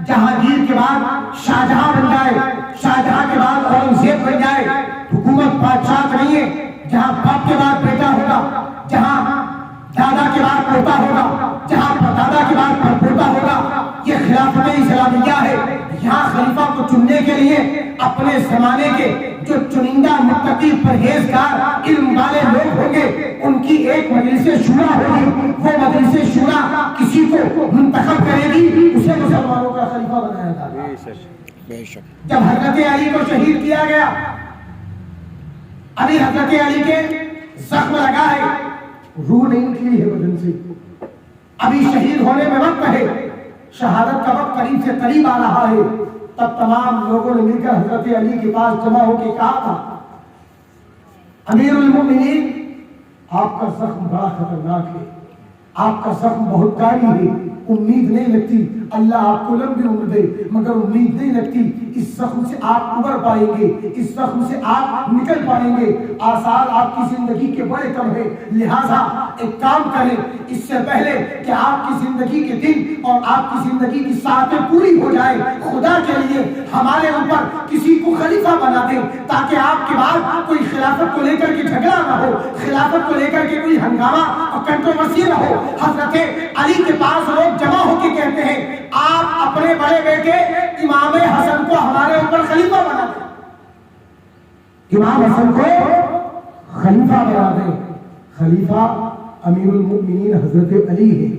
جہانگیر کے بعد شاہجہاں بن جائے، شاہجہاں کے بعد اورنگزیب بن جائے۔ حکومت بادشاہت نہیں ہے جہاں باپ کے بعد بیٹا ہوگا، جہاں دادا کے بعد پوتا ہوگا، جہاں دادا کے بعد پڑپوتا ہوگا۔ یہ خلافت اسلامیہ ہے۔ یہاں خلیفہ کو چننے کے لیے اپنے زمانے کے جو چنندہ متقی پرہیزگار علم والے لوگ ہوں گے ان کی ایک مجلس شورا ہوگی، وہ مجلس شورا کسی کو منتخب کرے گی، اسے مسلمانوں کا خلیفہ بنایا جائے گا۔ جب حضرت علی کو شہید کیا گیا، ابھی حضرت علی کے زخم لگا ہے، روح نہیں نکلی ہے بدن سے، ابھی شہید ہونے میں وقت ہے، شہادت کا وقت قریب سے قریب آ رہا ہے، تب تمام لوگوں نے مل کر حضرت علی کے پاس جمع ہو کے کہا تھا امیر المومنین آپ کا زخم بڑا خطرناک ہے، آپ کا زخم بہت کاری ہے، امید نہیں لگتی اللہ آپ کو لمبی عمر دے، مگر امید نہیں لگتی اس زخم سے آپ ابھر پائیں گے، اس زخم سے آپ نکل پائیں گے، آثار آپ کی زندگی کے بڑے کم ہیں، لہٰذا ایک کام کریں، اس سے پہلے کہ آپ کی زندگی کے دن اور آپ کی زندگی کی ساعتیں پوری ہو جائیں، خدا کے لیے ہمارے اوپر کسی کو خلیفہ بنا دیں تاکہ آپ کے بعد کوئی خلافت کو لے کر کے جھگڑا نہ ہو، خلافت کو لے کر کے کوئی ہنگامہ اور کنٹروورسی نہ ہو۔ حضرت علی کے پاس لوگ جمع ہو کے کہتے ہیں آپ اپنے بڑے بیٹے امام حسن کو ہمارے اوپر خلیفہ بنا دیں، امام حسن کو خلیفہ بنا دیں۔ خلیفہ امیر المؤمنین حضرت علی ہے،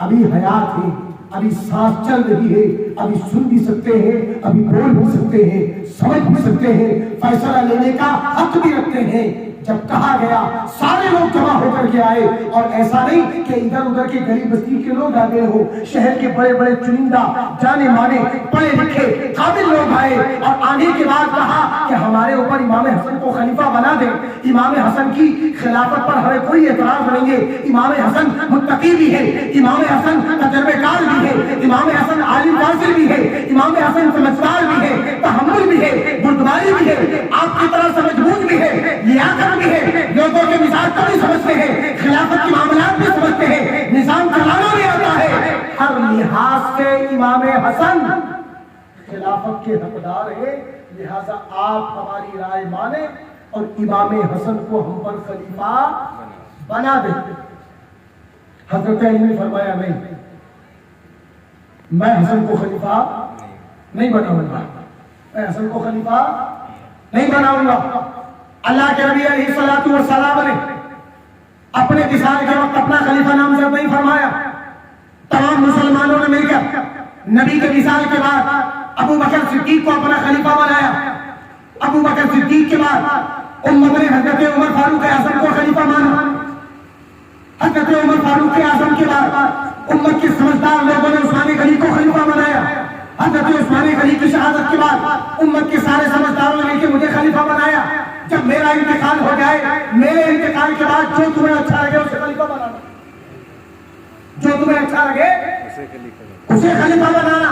ابھی حیات ہے، ابھی سانس چل رہی ہے، ابھی سن بھی سکتے ہیں، ابھی بول بھی سکتے ہیں، سمجھ بھی سکتے ہیں، فیصلہ لینے کا حق بھی رکھتے ہیں۔ جب کہا گیا سارے لوگ جمع ہو کر کے آئے، اور ایسا نہیں کہ ادھر ادھر کے گلی بستی کے لوگ آ گئے ہو، شہر کے بڑے بڑے چنندہ جانے مانے پڑھے لکھے قابل لوگ آئے، اور آنے کے بعد کہا کہ ہمارے اوپر امام حسن کو خلیفہ بنا دیں، امام حسن کی خلافت پر ہمیں کوئی اعتراض نہیں ہے، امام حسن متقی بھی ہے، امام حسن تجربے کار بھی ہے، امام حسن عالم فاضل بھی ہے، امام حسن سمجھدار بھی ہے، تحمل بھی ہے، بردباری بھی ہے، آپ کی طرح سمجھ بوجھ بھی ہے، لیاقت بھی ہے، لوگوں کے مزاج کو بھی سمجھتے ہیں، خلافت کے معاملات بھی سمجھتے ہیں، نظام چلانا بھی آتا ہے، ہر لحاظ سے امام حسن خلافت کے حقدار ہیں، لہذا آپ ہماری رائے مانیں اور امام حسن کو ہم پر خلیفہ بنا دیں۔ حضرت علی نے فرمایا نہیں، میں حسن کو خلیفہ نہیں بناؤں گا، میں حسن کو خلیفہ نہیں بناؤں گا۔ اللہ کے نبی علیہ الصلوۃ والسلام نے اپنے وصال کے وقت اپنا خلیفہ نامزد نہیں فرمایا، تمام مسلمانوں نے مل کر نبی کے وصال کے بعد ابو بکر صدیق کو اپنا خلیفہ بنایا، ابو بکر صدیق کے بعد امت نے حضرت عمر فاروق اعظم کو خلیفہ مانا، حضرت عمر فاروق اعظم کے بعد امت کے سمجھدار لوگوں نے عثمان غنی کو خلیفہ بنایا، حضرت عثمان غنی کی شہادت کے بعد امت کے سارے سمجھداروں نے مل کے مجھے خلیفہ بنایا، جب میرا انتقال ہو جائے میرے انتقال کے بعد جو تمہیں اچھا لگے اسے خلیفہ بنانا، جو تمہیں اچھا لگے اسے خلیفہ بنانا۔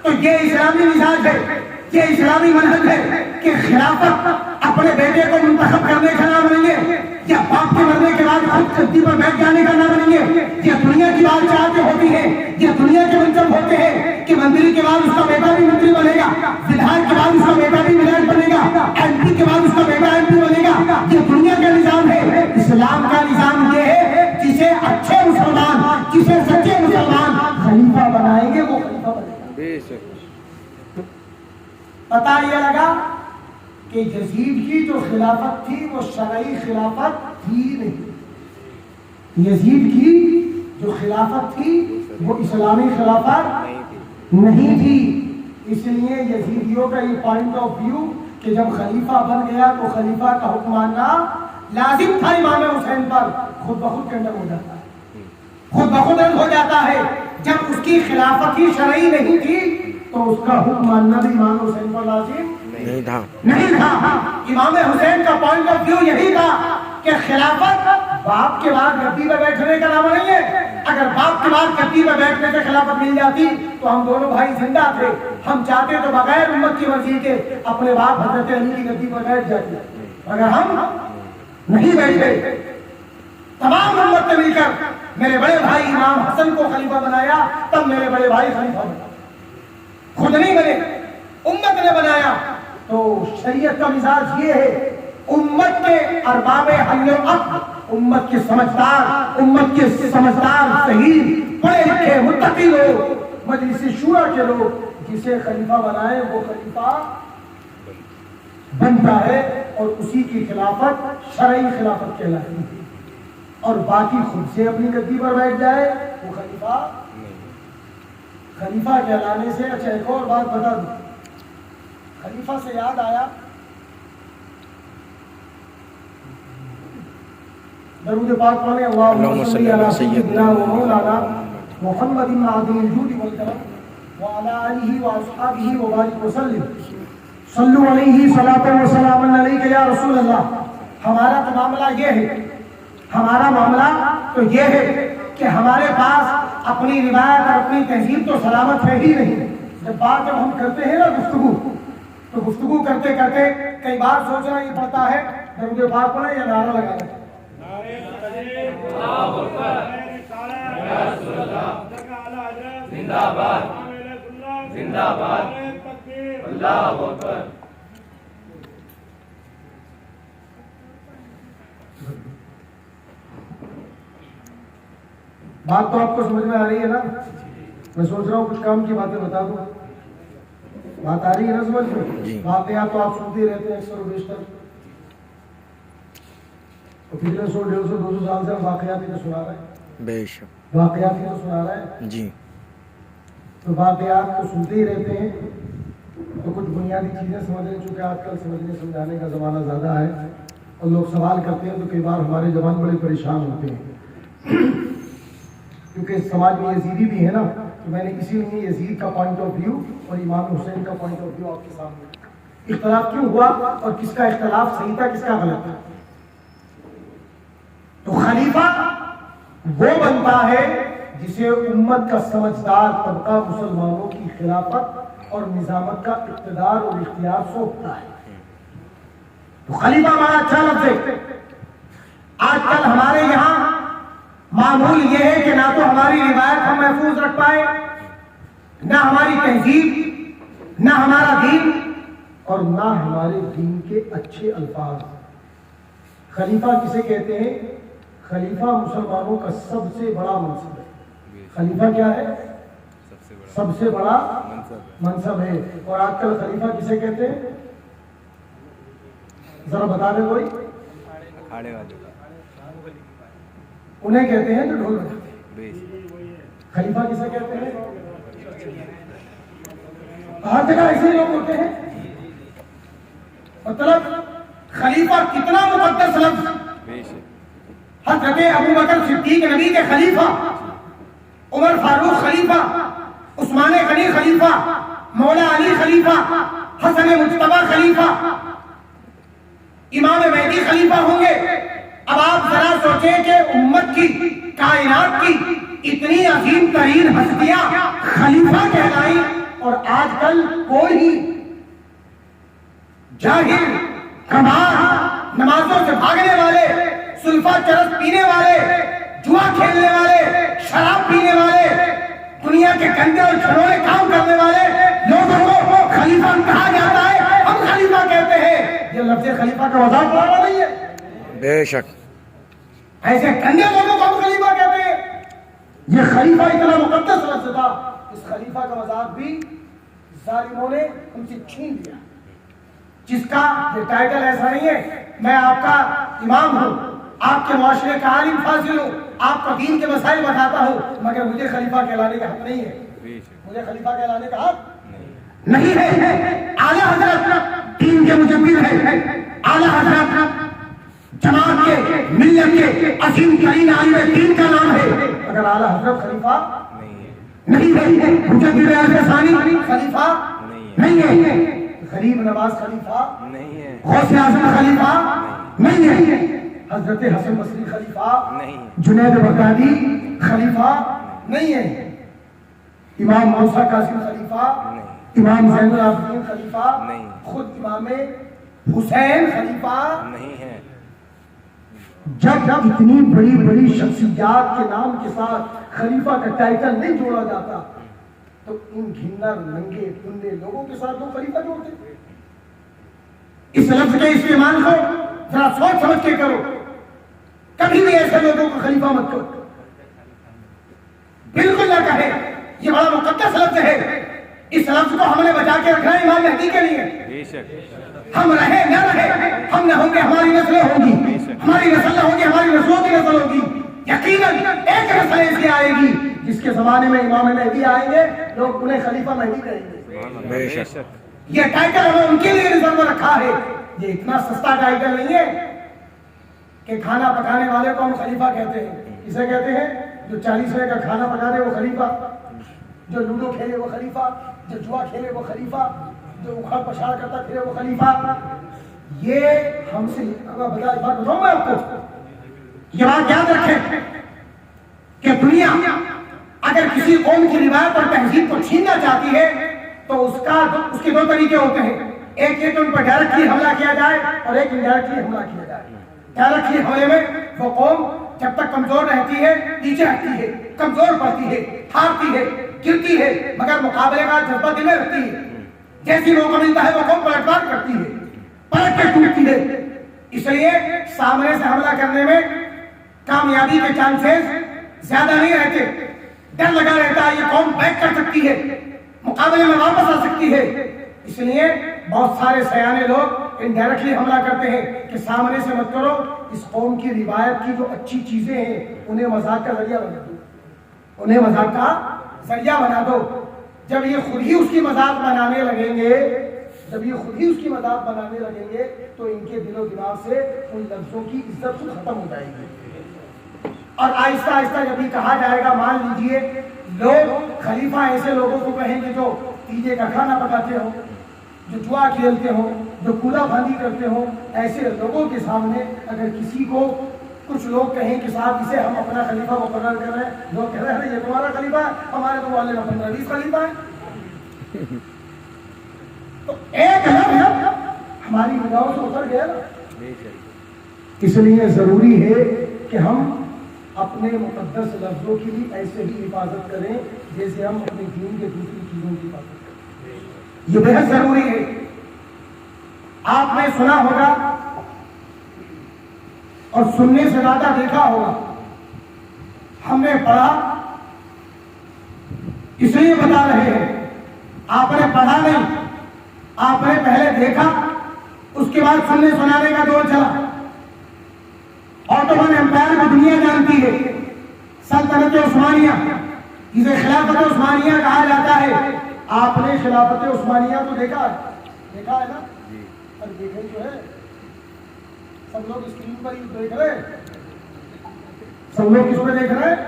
تو یہ اسلامی مزاج ہے، یہ اسلامی منہج ہے کہ کہ خلافت اپنے بیٹے کو منتخب کرنے کا نام نہیں ہے، یا باپ کے مرنے کے بعد خود گدی پر بیٹھ جانے کا نام نہیں ہے، یہ دنیا کی بات چاہتے ہوتی ہے، یہ دنیا کے منصب ہوتے ہیں کہ مندری کے بعد اس کا بیٹا بھی منتری بنے گا، ودھایک کے بعد اس کا بیٹا بھی ودھایک بنے گا، ایم پی کے بعد اس کا بیٹا ایم پی بنے گا۔ یہ دنیا کا نظام ہے۔ اسلام کا نظام یہ ہے جسے اچھے مسلمان، جسے سچے مسلمان خلیفہ بنائیں گے وہ خلیفہ بنے گا۔ بے شک پتہ یہ لگا کہ یزید کی جو خلافت تھی وہ شرعی خلافت تھی نہیں، یزید کی جو خلافت تھی وہ اسلامی خلافت نہیں تھی۔ اس لیے یزیدیوں کا یہ پوائنٹ آف ویو کہ جب خلیفہ بن گیا تو خلیفہ کا حکم ماننا لازم تھا امام حسین پر، خود بخود کنڈم ہو جاتا ہے، خود بخود رد ہو جاتا ہے۔ جب اس کی خلافت ہی شرعی نہیں تھی تو اس کا حکم ماننا بھی امام حسین پر لازم نہیں تھا۔ امام حسین کا پوائنٹ آف ویو یہی تھا کہ خلافت باپ کے بعد گدی پہ بیٹھنے کا نام نہیں ہے۔ اگر باپ کے بعد گدی پہ بیٹھنے سے خلافت مل جاتی تو ہم دونوں بھائی زندہ تھے، ہم چاہتے تو بغیر امت کی مرضی کے اپنے باپ حضرت علی کی گدی پر بیٹھ جاتے، مگر ہم نہیں بیٹھے۔ تمام امت نے مل کر میرے بڑے بھائی امام حسن کو خلیفہ بنایا، تب میرے بڑے بھائی خلیفہ بنے، خود نہیں بنے، امت نے بنایا۔ تو شریعت کا مزاج یہ ہے، امت کے ارباب حل و عقد، امت کے سمجھدار صحیح پڑھے لکھے متقی لوگ، مجلس شورا کے لوگ جسے خلیفہ بنائے وہ خلیفہ بنتا ہے، اور اسی کی خلافت شرعی خلافت کہلاتی ہے۔ اور باقی خود سے اپنی گدی پر بیٹھ جائے وہ خلیفہ کہلانے سے۔ اچھا ایک اور بات بتا دوں، خلیفہ سے یاد آیا، درود پاک پڑھیں، اللہم صلی علی سیدنا و مولانا محمد معدن الجود والکرم وعلی آلہ واصحابہ وبارک وسلم، صلو علیہ صلاۃ و سلام علیک یا رسول اللہ۔ ہمارا تو معاملہ یہ ہے، ہمارا معاملہ تو یہ ہے کہ ہمارے پاس اپنی روایت اور اپنی تہذیب تو سلامت ہے ہی نہیں۔ جب ہم کرتے ہیں نا گفتگو، تو گفتگو کرتے کرتے کئی بار سوچنا یہ پڑتا ہے درود پاک پڑھیں یا نعرہ لگانا۔ زندہ باد زندہ باد اللہ اکبر۔ بات تو آپ کو سمجھ میں آ رہی ہے نا؟ میں سوچ رہا ہوں کچھ کام کی باتیں بتا دوں، بات آ رہی ہے نا سمجھ میں؟ واقعات تو آپ سنتے رہتے ہیں اکثر و بیشتر، تو پچھلے 100 150 200 سال سے ہم واقعات ہی تو سنا رہے ہیں، بے شک واقعات ہی تو سنا رہے ہیں جی۔ تو واقعات تو سنتے ہی رہتے ہیں، تو کچھ بنیادی چیزیں سمجھ لیں، چونکہ آج کل سمجھنے سمجھانے کا زمانہ زیادہ ہے اور لوگ سوال کرتے ہیں تو کئی بار ہمارے جوان بڑے پریشان ہوتے ہیں، کیونکہ سماج میں یزیدی بھی ہے نا، تو میں نے اسی لیے یزید کا پوائنٹ آف ویو اور امام حسین کا پوائنٹ آف ویو آپ کے سامنے۔ اختلاف کیوں ہوا اور کس کا اختلاف صحیح تھا کس کا غلط تھا؟ تو خلیفہ وہ بنتا ہے جسے امت کا سمجھدار طبقہ مسلمانوں کی خلافت اور نظامت کا اقتدار اور اختیار سونپتا ہے۔ تو خلیفہ ہمارا اچھا لفظ ہے۔ آج کل ہمارے یہاں معمول یہ ہے کہ نہ تو ہماری روایت ہم محفوظ رکھ پائے، نہ ہماری تہذیب، نہ ہمارا دین، اور نہ ہمارے دین کے اچھے الفاظ۔ خلیفہ کسے کہتے ہیں؟ خلیفہ مسلمانوں کا سب سے بڑا منصب ہے۔ خلیفہ کیا ہے؟ سب سے بڑا منصب ہے۔ اور آج کل خلیفہ کسے کہتے ہیں؟ ذرا بتا دیں کوئی؟ اکھاڑے والے انہیں کہتے ہیں جو ڈھول بجاتے ہیں۔ خلیفہ کسے کہتے ہیں؟ ہر جگہ ایسے لوگ ہوتے ہیں۔ مطلب خلیفہ کتنا مقدس لفظ! حضرت ابوبکر صدیق نبی کے خلیفہ، عمر فاروق خلیفہ، عثمان غنی خلیفہ، مولا علی خلیفہ، حسن مجتبی خلیفہ، امام مہدی خلیفہ ہوں گے۔ اب آپ ذرا سوچیں کہ امت کی، کائنات کی اتنی عظیم ترین ہستیاں خلیفہ کہلائیں، اور آج کل کوئی جاہل، کمار، نمازوں سے بھاگنے والے، سلفا چرس پینے والے، جوا کھیلنے والے، شراب پینے والے، دنیا کے گندے اور چھلونے کام کرنے والے لوگوں کو خلیفہ کہا جاتا ہے، ہم خلیفہ کہتے ہیں۔ یہ لفظ خلیفہ کا مذاق اڑانا نہیں ہے، بے شک ایسے گندے لوگوں کو ہم خلیفہ کہتے ہیں۔ یہ خلیفہ اتنا مقدس لفظ تھا، اس خلیفہ کا مذاق بھی ظالموں نے ہم سے چھین لیا، جس کا یہ ٹائٹل ایسا نہیں ہے میں آپ کا امام ہوں، آپ کے معاشرے کا عالم فاضل ہوں، آپ کو دین کے مسائل بتاتا ہوں، مگر مجھے خلیفہ کہلانے کا حق نہیں ہے، مجھے خلیفہ کہلانے کا حق نہیں ہے۔ اعلیٰ حضرت دین کے مجدد ہے، اعلیٰ حضرت جماعت کے، ملت کے عظیم ترین عالم دین کا نام ہے، مگر اعلیٰ حضرت خلیفہ نہیں ہے، مجدد اہل ثانی خلیفہ نہیں ہے، غریب نواز خلیفہ نہیں ہے، غوث اعظم خلیفہ نہیں ہے، حضرت حسن بصری خلیفہ نہیں، جنید بغدادی خلیفہ نہیں ہے، امام موسیٰ کاظم خلیفہ، امام زین العابدین خلیفہ، نہیں، خود امام حسین خلیفہ نہیں ہے۔ جب اتنی بڑی بڑی شخصیات کے نام کے ساتھ خلیفہ کا ٹائٹل نہیں جوڑا جاتا تو ان گھنر ننگے ٹنڈے لوگوں کے ساتھ لوگ خلیفہ جوڑتے۔ اس لفظ کے استعمال کو ذرا سوچ سمجھ کے کرو، کبھی بھی ایسے لوگوں کو خلیفہ مت کرو، بالکل نہ کہے، یہ بڑا مقدس لفظ ہے، اس لفظ کو ہم نے بچا کے رکھنا ہے امام مہدی کے لیے، بے شک ہم رہے نہ رہے، ہم نہ ہوں گے ہماری نسلیں ہوں گی، ہماری نسل نہ ہوگی ہماری نسلوں کی نسل ہوگی، یقیناً ایک نسل ایسی آئے گی جس کے زمانے میں امام مہدی آئیں گے، لوگ انہیں خلیفہ مہدی کہیں گے۔ بے شک یہ ٹائٹل ہمیں ان کے لیے ریزرو رکھا ہے، یہ اتنا سستا ٹائٹل نہیں ہے کہ کھانا پکانے والے کو ہم خلیفہ کہتے ہیں، اسے کہتے ہیں جو 40 روپے کا کھانا پکا دے وہ خلیفہ، جو لوڈو کھیلے وہ خلیفہ، جو جوا کھیلے وہ خلیفہ، جو اکھڑ پچھاڑ کرتا پھرے وہ خلیفہ۔ یہ ہم سے بات بتاؤں میں آپ کو، یہ بات یاد رکھیں کہ دنیا اگر کسی قوم کی روایت اور تہذیب کو چھیننا چاہتی ہے تو اس کے دو طریقے ہوتے ہیں، ایک یہ کہ ان پر ڈائریکٹلی حملہ کیا جائے اور ایک انڈائریکٹلی حملہ کیا جائے۔ ڈائریکٹلی حملے میں وہ قوم جب تک کمزور رہتی ہے نیچے ہٹتی ہے، کمزور پڑتی ہے، ہارتی ہے، گرتی ہے، مگر مقابلے کا جذبہ دل میں رکھتی ہے، جیسی موقع ملتا ہے وہ قوم پلٹوار کرتی ہے، پلٹ کے ٹوٹتی ہے۔ اس لیے سامنے سے حملہ کرنے میں کامیابی کے چانسز زیادہ نہیں رہتے، ڈر لگا رہتا ہے یہ قوم بیک کر سکتی ہے، مقابلے میں واپس آ سکتی ہے۔ اس لیے بہت سارے سیانے لوگ انڈائریکٹلی حملہ کرتے ہیں کہ سامنے سے مت کرو، اس قوم کی روایت کی جو اچھی چیزیں ہیں انہیں مذاق کا ذریعہ بنا دو، انہیں مذاق کا ذریعہ بنا دو۔ جب یہ خود ہی اس کی مذاق بنانے لگیں گے، جب یہ خود ہی اس کی مذاق بنانے لگیں گے تو ان کے دل و دماغ سے ان لفظوں کی عزت خود ختم ہو جائے گی، اور آہستہ آہستہ جب یہ کہا جائے گا، مان لیجئے لوگ خلیفہ ایسے لوگوں کو کہیں گے جو پیجے کا کھانا پکاتے ہو، جو جوا کھیلتے ہو، جو کولا بھاندی کرتے ہو، ایسے لوگوں کے سامنے اگر کسی کو کچھ لوگ کہیں کہ صاحب اسے ہم اپنا خلیفہ مقرر کر رہے ہیں، لوگ کہہ رہے ہیں یہ تمہارا خلیفہ ہے، ہمارے تو والے 15-20 خلیفہ ہے، تو ایک لفظ ہماری نگاہوں سے اتر گیا نا۔ اس لیے ضروری ہے کہ ہم اپنے مقدس لفظوں کی بھی ایسے ہی حفاظت کریں جیسے ہم اپنے دین کے دوسری چیزوں کی حفاظت کریں، یہ بہت ضروری ہے۔ آپ نے سنا ہوگا اور سننے سے زیادہ دیکھا ہوگا، ہم نے پڑھا اس لیے بتا رہے ہیں، آپ نے پڑھا نہیں، آپ نے پہلے دیکھا اس کے بعد سننے سنانے کا دور چلا۔ آٹومن امپائر کو دنیا جانتی ہے، سلطنت عثمانیہ جسے خلافت عثمانیہ کہا جاتا ہے۔ آپ نے خلافت عثمانیہ تو دیکھا ہے نا؟ پر دیکھے جو ہے سب لوگ اسکرین پر ہی دیکھ رہے ہیں، سب لوگ کس پہ دیکھ رہے ہیں؟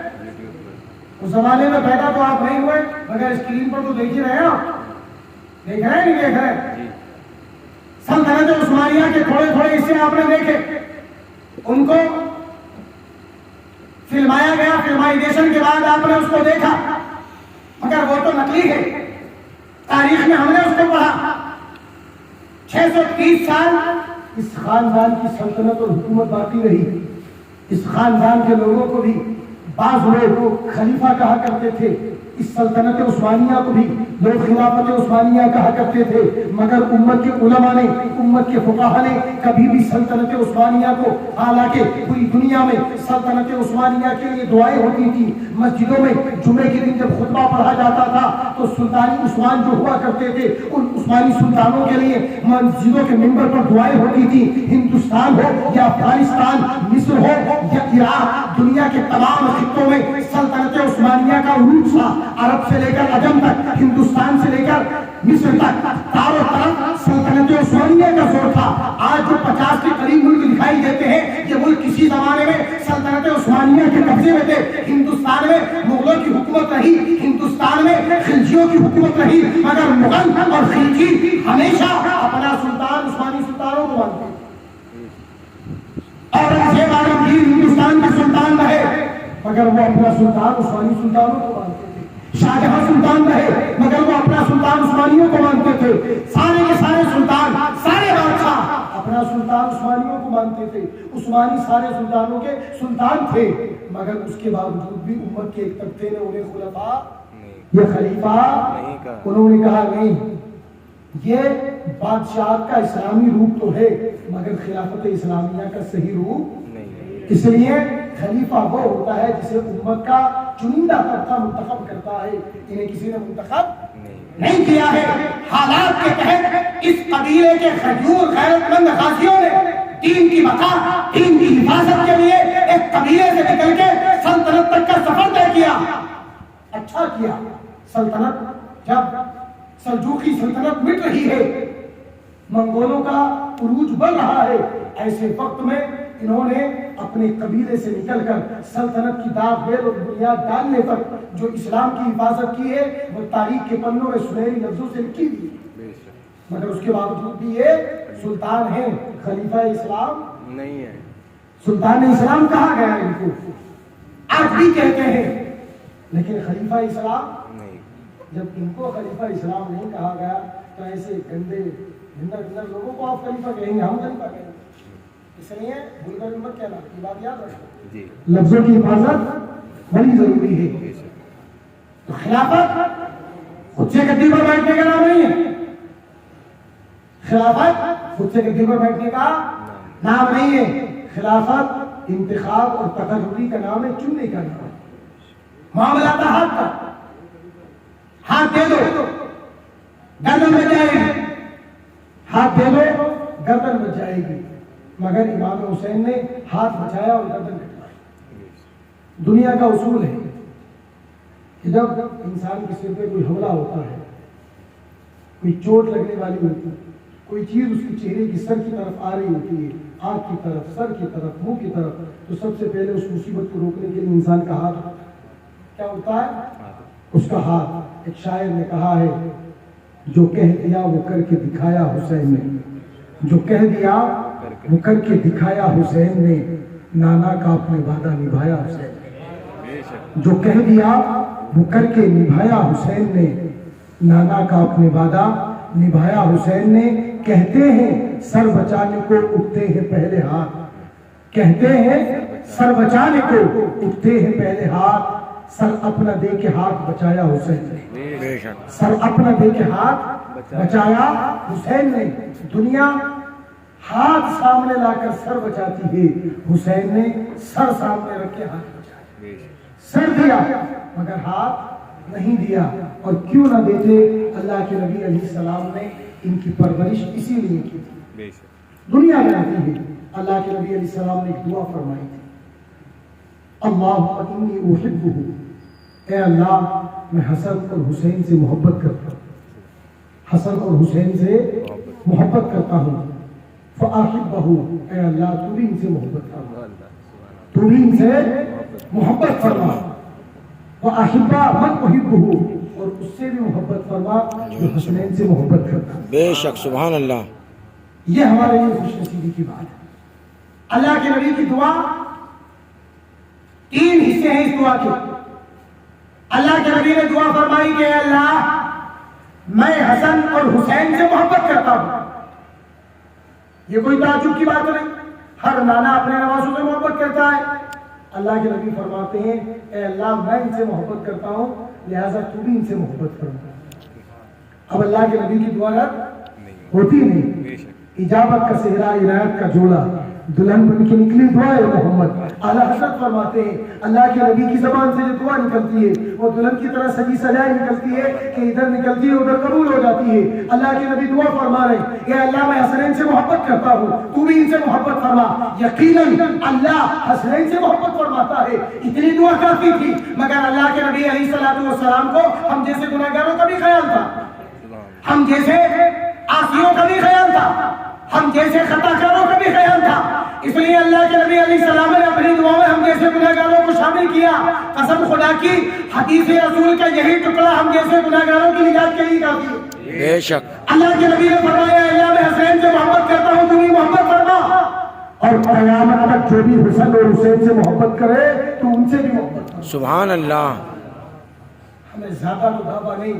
اس زمانے میں پیدا تو آپ نہیں ہوئے مگر اسکرین پر تو دیکھ ہی رہے ہیں، دیکھ رہے ہیں نہیں دیکھ رہے؟ سلطنت عثمانیہ کے تھوڑے تھوڑے حصے آپ نے دیکھے، ان کو فلمایا گیا، فلمائزیشن کے بعد آپ نے اس کو دیکھا، مگر وہ تو نقلی ہے، تاریخ میں ہم نے اس کو پڑھا۔ 6 630 سال اس خاندان کی سلطنت اور حکومت باقی رہی. اس خاندان کے لوگوں کو بھی بعض لوگ خلیفہ کہا کرتے تھے، اس سلطنت عثمانیہ کو بھی لوگ خلافت عثمانیہ کہا کرتے تھے، مگر امت کے علماء نے، امت کے فقہاء نے کبھی بھی سلطنت عثمانیہ کو، حالانکہ پوری دنیا میں سلطنت عثمانیہ کے لیے دعائیں ہوتی تھی، مسجدوں میں جمعے کے دن جب خطبہ پڑھا جاتا تھا تو سلطانی عثمان جو ہوا کرتے تھے ان عثمانی سلطانوں کے لیے مسجدوں کے منبر پر دعائیں ہوتی تھی. ہندوستان ہو یا افغانستان، مصر ہو یا عراق، دنیا کے تمام خطوں میں سلطنت عثمانیہ کا عروج تھا. عرب سے لے کر عجم تک، ہندوستان سے لے کر مصر تک، چاروں طرف سلطنت عثمانیہ کا زور تھا. آج جو 50 کے قریب ملک دکھائی دیتے ہیں یہ ملک کسی زمانے میں سلطنت عثمانیہ کے قبضے میں تھے. ہندوستان میں مغلوں کی حکومت رہی، ہندوستان میں خلجیوں کی حکومت رہی، مگر مغل اور خلجی ہمیشہ اپنا سلطان عثمانی سلطانوں کو مانتے ہیں. اورنگزیب عالمگیر ہندوستان کے سلطان رہے مگر وہ اپنا سلطان عثمانی سلطانوں کو مانتے تھے. شاہجہاں سلطان رہے مگر وہ اپنا سلطان عثمانیوں کو مانتے تھے. سارے کے سارے سلطان، سارے بادشاہ اپنا سلطان عثمانیوں کو مانتے تھے. عثمانی سارے سلطانوں کے سلطان تھے، مگر اس کے باوجود بھی امت کے ایک طبقے نے انہیں خلفاء یا خلیفہ انہوں نے کہا نہیں، یہ بادشاہت کا اسلامی روپ تو ہے مگر خلافت اسلامیہ کا صحیح روپ نہیں. اس لیے خلیفہ وہ ہوتا ہے جسے امت کا چنندہ طبقہ منتخب کرتا ہے. انہیں کسی نے منتخب نہیں کیا ہے. حالات کے تحت اس قبیلے کے خجور غیرت مند غازیوں نے دین کی بقا، دین کی حفاظت کے لیے ایک قبیلے سے نکل کے سلطنت تک کا سفر طے کیا. اچھا کیا. سلطنت جب سلجوقی سلطنت مٹ رہی ہے، منگولوں کا عروج بڑھ رہا ہے، ایسے وقت میں انہوں نے اپنے قبیلے سے نکل کر سلطنت کی داغ بیل اور بنیاد ڈالنے تک جو اسلام کی حفاظت کی ہے وہ تاریخ کے پنوں میں سنہری لفظوں سے لکھی ہوئی ہے. مگر اس کے باوجود بھی یہ سلطان ہیں، خلیفہ اسلام نہیں ہے. سلطان اسلام کہا گیا ان کو، آج بھی کہتے ہیں، لیکن خلیفہ اسلام نہیں. جب ان کو خلیفہ اسلام نہیں کہا گیا تو ایسے گندے گندر لوگوں کو آپ خلیفہ کہیں گے، ہم خلیفہ کہیں گے. اس لیے بھول کر امت کہنا، یہ بات یاد رکھیں. لفظوں کی حفاظت بڑی ضروری ہے. تو خلافت خود سے گدی پر بیٹھنے کا نام نہیں ہے. خلافت خود سے گدی پر بیٹھنے کا نام نہیں ہے. خلافت انتخاب اور تقرری کا نام ہے، چننے کا نام ہے. معاملہ تھا ہاتھ کا، ہاتھ دے دو گردن بچ جائے گی، ہاتھ دے دو گردن بچ جائے گی. مگر امام حسین نے ہاتھ بچایا اور گردن کٹوائی. دنیا کا اصول ہے کہ جب انسان کے سر پہ کوئی حملہ ہوتا ہے، کوئی چوٹ لگنے والی ہوتی ہے، کوئی چیز اس کے چہرے کی سر کی طرف آ رہی ہوتی ہے، آنکھ کی طرف، سر کی طرف، منہ کی طرف، تو سب سے پہلے اس مصیبت کو روکنے کے لیے انسان کا ہاتھ ہوتا ہے. کیا ہوتا ہے؟ اس کا ہاتھ. ایک شاعر نے کہا ہے، جو کہہ دیا وہ کر کے دکھایا حسین نے، جو کہہ دیا وہ کر کے دکھایا حسین نے، نانا کا اپنے وعدہ نبھایا حسین نے. جو کہہ دیا وہ کر کے نبھایا حسین نے، نانا کا اپنے وعدہ نبھایا حسین نے. کہتے ہیں سر بچانے کو اٹھتے ہیں پہلے ہاتھ، کہتے ہیں سر بچانے کو اٹھتے ہیں پہلے ہاتھ. سر اپنا دے کے ہاتھ بچایا حسین نے، سر اپنا دے کے ہاتھ بچایا حسین نے. دنیا ہاتھ سامنے لا کر سر بچاتی ہے، حسین نے سر سامنے رکھ کے ہاتھ بچایا. سر دیا مگر ہاتھ نہیں دیا. اور کیوں نہ دیتے؟ اللہ کے نبی علیہ السلام نے ان کی پرورش اسی لیے کی تھی. دنیا جانتی ہے اللہ کے نبی علیہ السلام نے ایک دعا فرمائی تھی، اللہم انی احبہ، اے اللہ میں حسن اور حسین سے محبت کرتا ہوں، حسن اور حسین سے محبت کرتا ہوں. فاحبہ، اے اللہ تو بھی ان سے محبت فرما، تو بھی ان سے محبت فرما. واحبہ من احبہ، اور اس سے بھی محبت فرما جو حسنین سے محبت کرتا. بے شک، سبحان اللہ. یہ ہمارے لیے خوش نصیبی کی بات ہے. اللہ کے نبی کی دعا 3 حصے ہیں اس دعا کے. اللہ کے نبی نے دعا فرمائی کہ اے اللہ میں حسن اور حسین سے محبت کرتا ہوں. یہ کوئی تعجب کی بات نہیں، ہر نانا اپنے نوازوں سے محبت کرتا ہے۔ اللہ کے نبی فرماتے ہیں اے اللہ میں ان سے محبت کرتا ہوں لہٰذا تو بھی ان سے محبت کرو۔ اب اللہ کے نبی کی دعا رد ہوتی نہیں، اجابت کا صحرا عنایت کا جوڑا دلہن بن کے نکلی دعا ہے محمد۔ اعلیٰ حضرت فرماتے ہیں اللہ کے نبی کی زبان سے جو دعا نکلتی ہے وہ دلہن کی طرح سجی سجائی نکلتی ہے کہ ادھر نکلتی ہے ادھر قبول ہو جاتی ہے۔ اللہ کے نبی دعا فرما رہے ہیں اے اللہ میں حسنین سے محبت کرتا ہوں تو بھی ان سے محبت فرما۔ یقیناً اللہ حسنین سے محبت فرماتا ہے، اتنی دعا کافی تھی، مگر اللہ کے نبی علیہ السلام کو ہم جیسے گناہ گاروں کا بھی خیال تھا، ہم جیسے عاصیوں کا بھی خیال تھا، ہم جیسے خطا کاروں کا بھی خیال تھا، اس لیے اللہ کے نبی علیہ السلام نے اپنی دعا میں ہم جیسے گناہ گاروں کو شامل کیا۔ قسم خدا کی حدیث رسول کا یہی ٹکڑا ہم جیسے گناہ گاروں کی نجات کے لیے کافی ہے۔ بے شک اللہ کے نبی نے فرمایا اللہ میں حسین سے محبت کرتا ہوں تو بھی محبت کرنا، اور قیامت تک جو بھی حسن اور حسین سے محبت کرے تو ان سے بھی محبت کرنا۔ سبحان اللہ۔ ہمیں زیادہ تو دعویٰ نہیں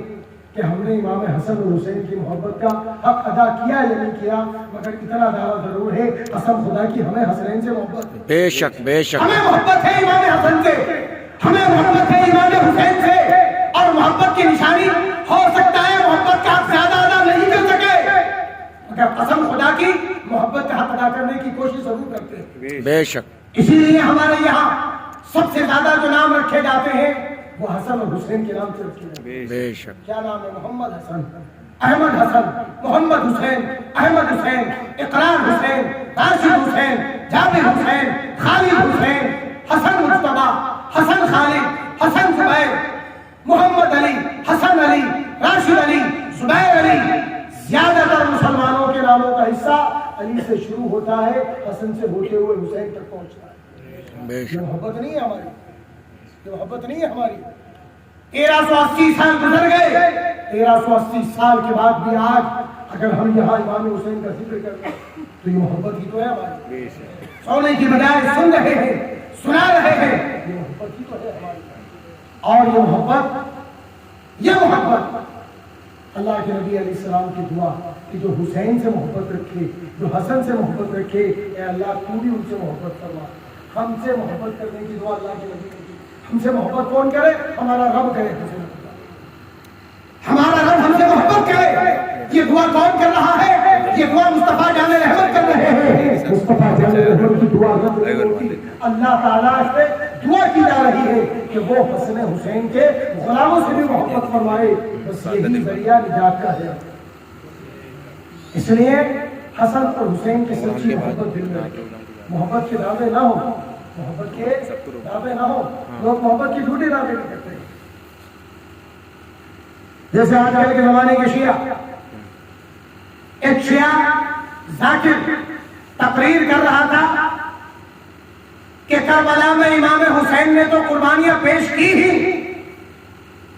کہ ہم نے امام حسن اور حسین کی محبت کا حق ادا کیا یا نہیں کیا، مگر اتنا دعویٰ ضرور ہے قسم خدا کی ہمیں حسنین سے محبت ہے، بے شک بے شک ہمیں محبت ہے امام حسن سے، ہمیں محبت ہے امام حسین سے، اور محبت کی نشانی ہو سکتا ہے محبت کا حق زیادہ ادا نہیں کر سکے، مگر قسم خدا کی محبت کا حق ادا کرنے کی کوشش ضرور کرتے ہیں۔ بے شک اسی لیے ہمارے یہاں سب سے زیادہ جو نام رکھے جاتے ہیں وہ حسن اور حسین کے نام سے رکھے جاتے ہیں۔ بے شک کیا نام ہے؟ محمد حسن، احمد حسن، محمد حسین، احمد حسین، اقرار حسین، راشد حسین، جابر حسین، خالد حسین، حسن مجتبی، حسن خالد، حسن زبیر، محمد علی، حسن علی، راشد علی، زبیر علی۔ زیادہ تر مسلمانوں کے ناموں کا حصہ علی سے شروع ہوتا ہے، حسن سے ہوتے ہوئے حسین تک پہنچتا ہے۔ بے یہ شک محبت نہیں ہے ہماری، یہ محبت نہیں ہے ہماری۔ 1380 سال گزر گئے، 1380 سال کے بعد بھی آج اگر ہم یہاں امام حسین کا ذکر کرتے ہیں تو یہ محبت ہی تو ہے ہماری۔ سونے کی بجائے سن رہے ہیں، سنا رہے ہیں، یہ محبت ہی تو ہے ہماری۔ اور یہ محبت اللہ کے نبی علیہ السلام کی دعا کہ جو حسین سے محبت رکھے، جو حسن سے محبت رکھے، اے اللہ تو بھی ان سے محبت فرما۔ ہم سے محبت کرنے کی دعا اللہ کے نبی نے کی۔ ہم سے محبت کون کرے؟ ہمارا رب کرے، ہمارا رب ہم سے محبت کرے۔ یہ دعا کون کر رہا ہے؟ یہ دعا مصطفیٰ جان رحمت کر رہے ہیں۔ مصطفیٰ جان رحمت کی دعا رب نہیں ہوتی، اللہ تعالیٰ سے دعا کی جا رہی ہے کہ وہ حسن حسین کے غلاموں سے بھی محبت فرمائے، بس یہی ذریعہ نجات کا ہے۔ اس لیے حسن اور حسین کی سچی محبت دل میں رکھے، محبت کے دعوے نہ ہو، محبت کے دعوے نہ ہو، لوگ محبت کی جھوٹے دعوے نہیں کرتے، جیسے آج کل کے زمانے کے شیعہ۔ ایک شیعہ ذاکر تقریر کر رہا تھا کہ کربلا میں امام حسین نے تو قربانیاں پیش کی ہی،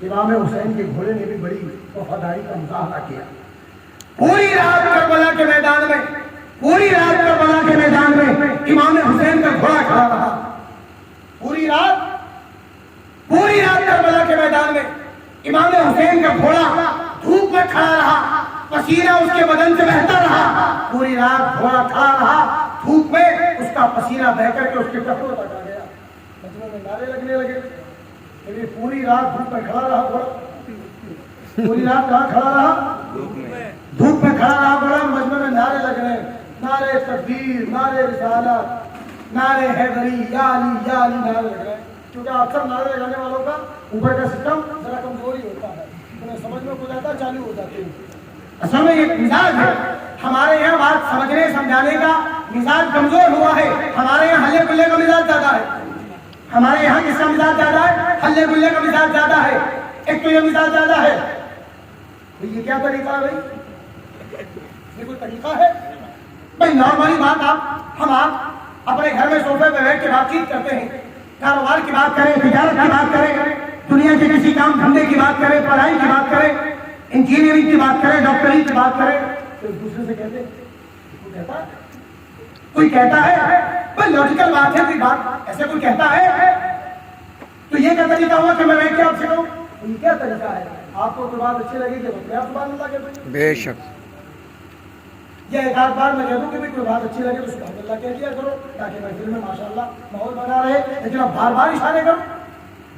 امام حسین کے گھوڑے نے بھی بڑی وفاداری کا مظاہرہ کیا۔ پوری رات کربلا کے میدان میں، پوری رات کربلا کے میدان میں امام حسین کا گھوڑا کھڑا رہا، پوری رات کربلا کے میدان میں امام حسین کا گھوڑا دھوپ میں کھڑا رہا، پسینہ اس کے بدن سے بہتا رہا، پوری رات گھوڑا کھڑا رہا، دھوپ میں اس کا پسینہ بہ کر کے اس کے کپڑوں تک آ گیا۔ مجمع میں نعرے لگنے لگے، کہ پوری رات دھوپ میں کھڑا رہا گھوڑا، پوری رات کہاں کھڑا رہا؟ دھوپ میں کھڑا رہا گھوڑا۔ مجمع میں نعرے لگ رہے ہیں، نعرے تکبیر، نعرے رسالت، نعرے حیدری، یا علی یا علی نعرے لگ رہے ہیں، کیونکہ اکثر نعرے لگانے والوں کا اوپر کا سسٹم ذرا کمزوری ہوتا ہے، انہیں سمجھ میں کچھ آتا چالو ہو جاتے ہیں۔ اصل میں ایک مزاج ہے ہمارے یہاں، بات سمجھنے سمجھانے کا مزاج کمزور ہوا ہے، ہمارے یہاں ہلے گلے کا مزاج زیادہ ہے، ہمارے یہاں کس کا مزاج زیادہ ہے؟ ہلے گلے کا مزاج زیادہ ہے۔ ایک تو یہ مزاج زیادہ ہے، یہ کیا طریقہ ہے بھائی؟ یہ کوئی طریقہ ہے بھائی؟ نارملی بات ہم اپنے گھر میں صوفے پہ بیٹھ کے بات چیت کرتے ہیں، کاروبار کی بات کریں، تجارت کی بات کریں، دنیا کے کسی کام دھندے کی بات کریں، پڑھائی کی بات کریں، انجینئرنگ کی بات کریں، ڈاکٹری کی بات کریں، تو ایک دوسرے سے کہتے ہیں، کوئی کہتا ہے بھائی لاجیکل بات ہے، کوئی بات ایسے کوئی کہتا ہے تو یہ کیا طریقہ ہوا کہ میں بیٹھ کے آپ سے کہوں؟ یہ کیا طریقہ ہے؟ آپ کو تو بات اچھی لگے کہ آپ سبحان اللہ کہتے ہیں؟ بے شک یا ایک آدھ بار میں کہہ دوں کہ کوئی بات اچھی لگے تو سبحان اللہ کہہ دیا کرو تاکہ محفل میں ماشاءاللہ ماحول بنا رہے. لیکن اب بار بار اشارے کرو,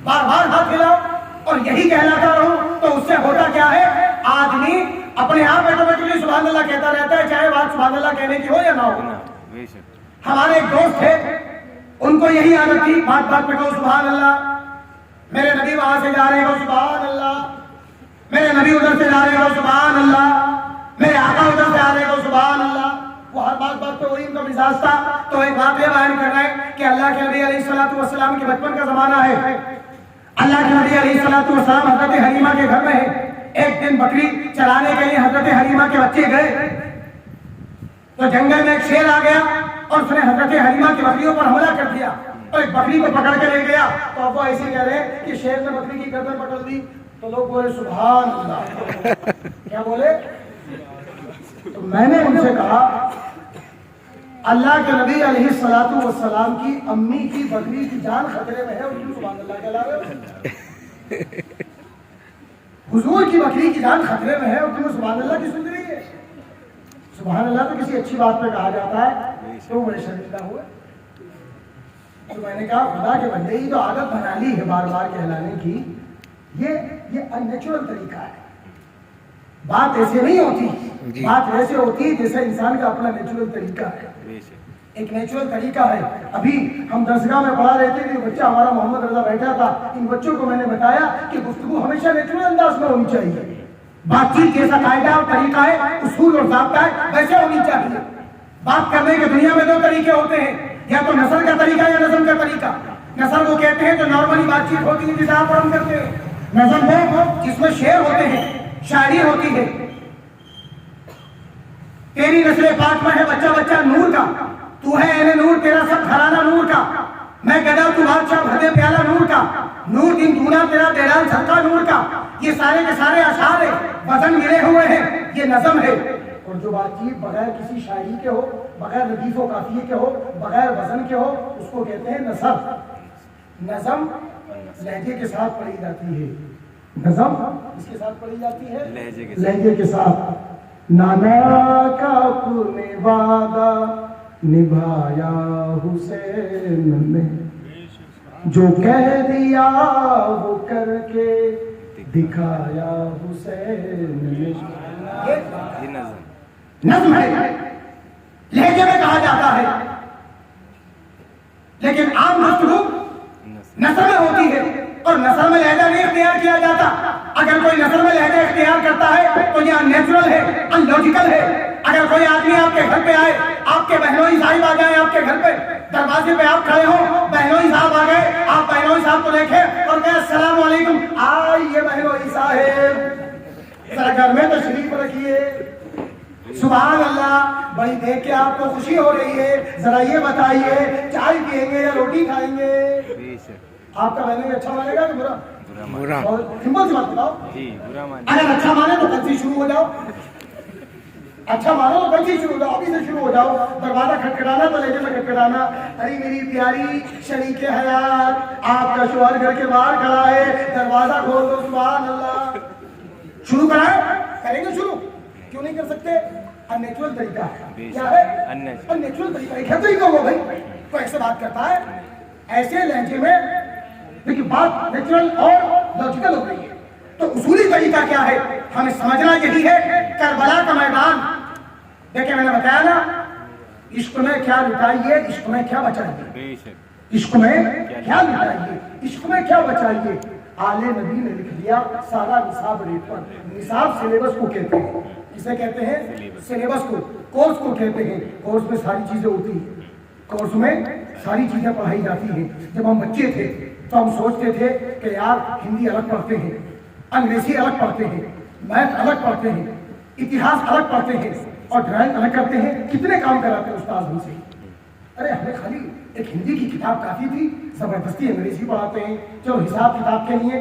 بار بار ہاتھ ہلاؤ اور یہی کہلاتا رہو تو اس سے ہوتا کیا ہے, آدمی اپنے آپ آٹومیٹکلی سبحان اللہ کہتا رہتا ہے, چاہے بات سبحان اللہ کہنے کی ہو یا نہ ہو. ہمارے ایک دوست تھے, ان کو یہی عادت تھی, بات بات پہ کہو سبحان اللہ, میرے نبی وہاں سے جا رہے ہو سبحان اللہ, میرے نبی ادھر سے جا رہے ہو سبحان اللہ, میرے آقا ادھر سے آ رہے ہو سبحان اللہ. وہ ہر بات پہ وہی ان کا مزاج تھا. تو ایک بات یہ بیان کر رہے ہیں کہ اللہ کے نبی علیہ السلام کے بچپن کا زمانہ ہے. اللہ کے نبی علیہ السلام حضرت حلیمہ کے گھر میں ہے. ایک دن بکری چرانے کے لیے حضرت حلیمہ کے بچے گئے تو جنگل میں ایک شیر آ گیا اور اس نے حضرت حلیمہ کی بکریوں پر حملہ کر دیا اور ایک بکری کو پکڑ کے لے گیا. تو اب وہ ایسے کہہ رہے ہیں کہ شیر نے بکری کی گردن پکڑ دی. تو لوگ بولے سبحان اللہ. کیا بولے؟ تو میں نے ان سے کہا اللہ کے نبی علیہ السلام کی امی کی بکری کی جان خطرے میں ہے اور تم سبحان اللہ کہلا رہے ہو. حضور کی بکری کی جان خطرے میں ہے اور تمہیں سبحان اللہ کی سن رہی ہے. سبحان اللہ تو کسی اچھی بات پہ کہا جاتا ہے تو بڑے شرمندہ ہوئے. تو میں نے کہا خدا کے بندے ہی تو عادت بنا لی ہے بار بار کہلانے کی, یہ ان نیچرل طریقہ ہے. بات ایسے نہیں ہوتی, بات ایسے ہوتی ہے جیسے انسان کا اپنا نیچرل طریقہ ہے. ایک نیچرل طریقہ ہے. ابھی ہم درسگاہ میں پڑھا رہے تھے کہ بچہ ہمارا محمد رضا بیٹھا تھا. ان بچوں کو میں نے بتایا کہ گفتگو ہمیشہ نیچرل انداز میں ہونی چاہیے. بات چیت جیسا قاعدہ اور طریقہ ہے, اصول اور ضابطہ ہے, ویسے ہونی چاہیے. بات کرنے کے دنیا میں دو طریقے ہوتے ہیں, یا تو نثر کا طریقہ یا نظم کا طریقہ. نثر وہ کہتے ہیں جو نارملی بات چیت ہوتی ہے جسے آپ ہم کرتے ہیں. نظم وہ جس میں شعر ہوتے ہیں, شاعری ہوتی ہے. تیری نسل پاک میں ہے بچہ بچہ نور کا, تو ہے اہل نور, تیرا سب گھرانہ نور کا. میں گدا تو بادشاہ بھرے پیالہ نور کا, نور دن دونا تیرا دیران چھکا نور کا. یہ سارے کے سارے اشعار ہیں, وزن ملے ہوئے ہیں, یہ نظم ہے. اور جو بات چیت بغیر کسی شاعری کے ہو, بغیر ردیف و قافیے کے ہو, بغیر وزن کے ہو, اس کو کہتے ہیں نثر. نظم لہجے کے ساتھ پڑھی جاتی ہے. نظم اس کے ساتھ پڑھی جاتی ہے لہجے کے ساتھ. نانا کا اپنے وعدہ نبھایا حسین نے, جو کہہ دیا وہ کر کے دکھایا حسین نے. نظم ہے, لہجے میں کہا جاتا ہے. لیکن عام گفتگو نثر میں ہوتی ہے اور نثر میں لہجہ نہیں اختیار کیا جاتا. اگر کوئی نثر میں لہجہ اختیار کرتا ہے تو یہ ان نیچرل ہے, ان لاجیکل ہے. اگر کوئی آدمی آپ کے گھر پہ آئے, آپ کے بہنوئی صاحب آ جائیں آپ کے گھر پہ, دروازے پہ آپ کھڑے ہو, بہنوئی صاحب آ گئے, آپ بہنوئی صاحب کو دیکھیں اور کہیں السلام علیکم, آئیے بہنوئی صاحب ذرا گھر میں تشریف رکھیے, سبحان اللہ, بڑی دیکھ کے آپ کو خوشی ہو رہی ہے, ذرا یہ بتائیے چائے پیئیں گے یا روٹی کھائیں گے. آپ کا بہنوئی اچھا مانے گا کہ برا؟ اور سمپل سی بات بتاؤ, اگر اچھا مانے تو کل سے شروع ہو جاؤ, اچھا مانو تو کل سے شروع ہو جاؤ, ابھی سے شروع ہو جاؤ. دروازہ کھٹکھٹانا تو لہجے میں کھٹکھٹانا, ارے میری پیاری شریک حیات, آپ کا شوہر گھر کے باہر کھڑا ہے, دروازہ کھول دو, سبحان اللہ. شروع کرائیں, کریں گے شروع, کیوں نہیں کر سکتے؟ ان نیچرل طریقہ ہے. کیا ہے ان نیچرل طریقہ؟ ایک ہے طریقہ وہ بھائی کوئی ایسے بات کرتا ہے ایسے لہجے میں, لیکن بات نیچرل اور لاجیکل ہو رہی ہے. تو اصولی طریقہ کیا ہے ہمیں سمجھنا یہی ہے. کربلا کا میدان دیکھیں, میں نے بتایا نا, عشق میں کیا لٹائیے, عشق میں کیا بچائیے, عشق میں کیا لٹائیے, عشق میں کیا بچائیے. آل نبی نے لکھ دیا سارا نصاب ریٹ پر. نصاب سلیبس کو کہتے ہیں, اسے کہتے ہیں سلیبس کو, کورس کو کہتے ہیں. کورس میں ساری چیزیں ہوتی ہیں, کورس میں ساری چیزیں پڑھائی جاتی ہیں. جب ہم بچے تھے تو ہم سوچتے تھے کہ یار ہندی الگ پڑھتے ہیں, انگریزی الگ پڑھتے ہیں, میتھ الگ پڑھتے ہیں, اتہاس الگ پڑھتے ہیں اور ڈرائنگ الگ کرتے ہیں. کتنے کام کراتے ہیں استاد ہم سے. ارے ہمیں خالی ایک ہندی کی کتاب کافی تھی, زبردستی انگریزی پڑھاتے ہیں. چلو حساب کتاب کے لیے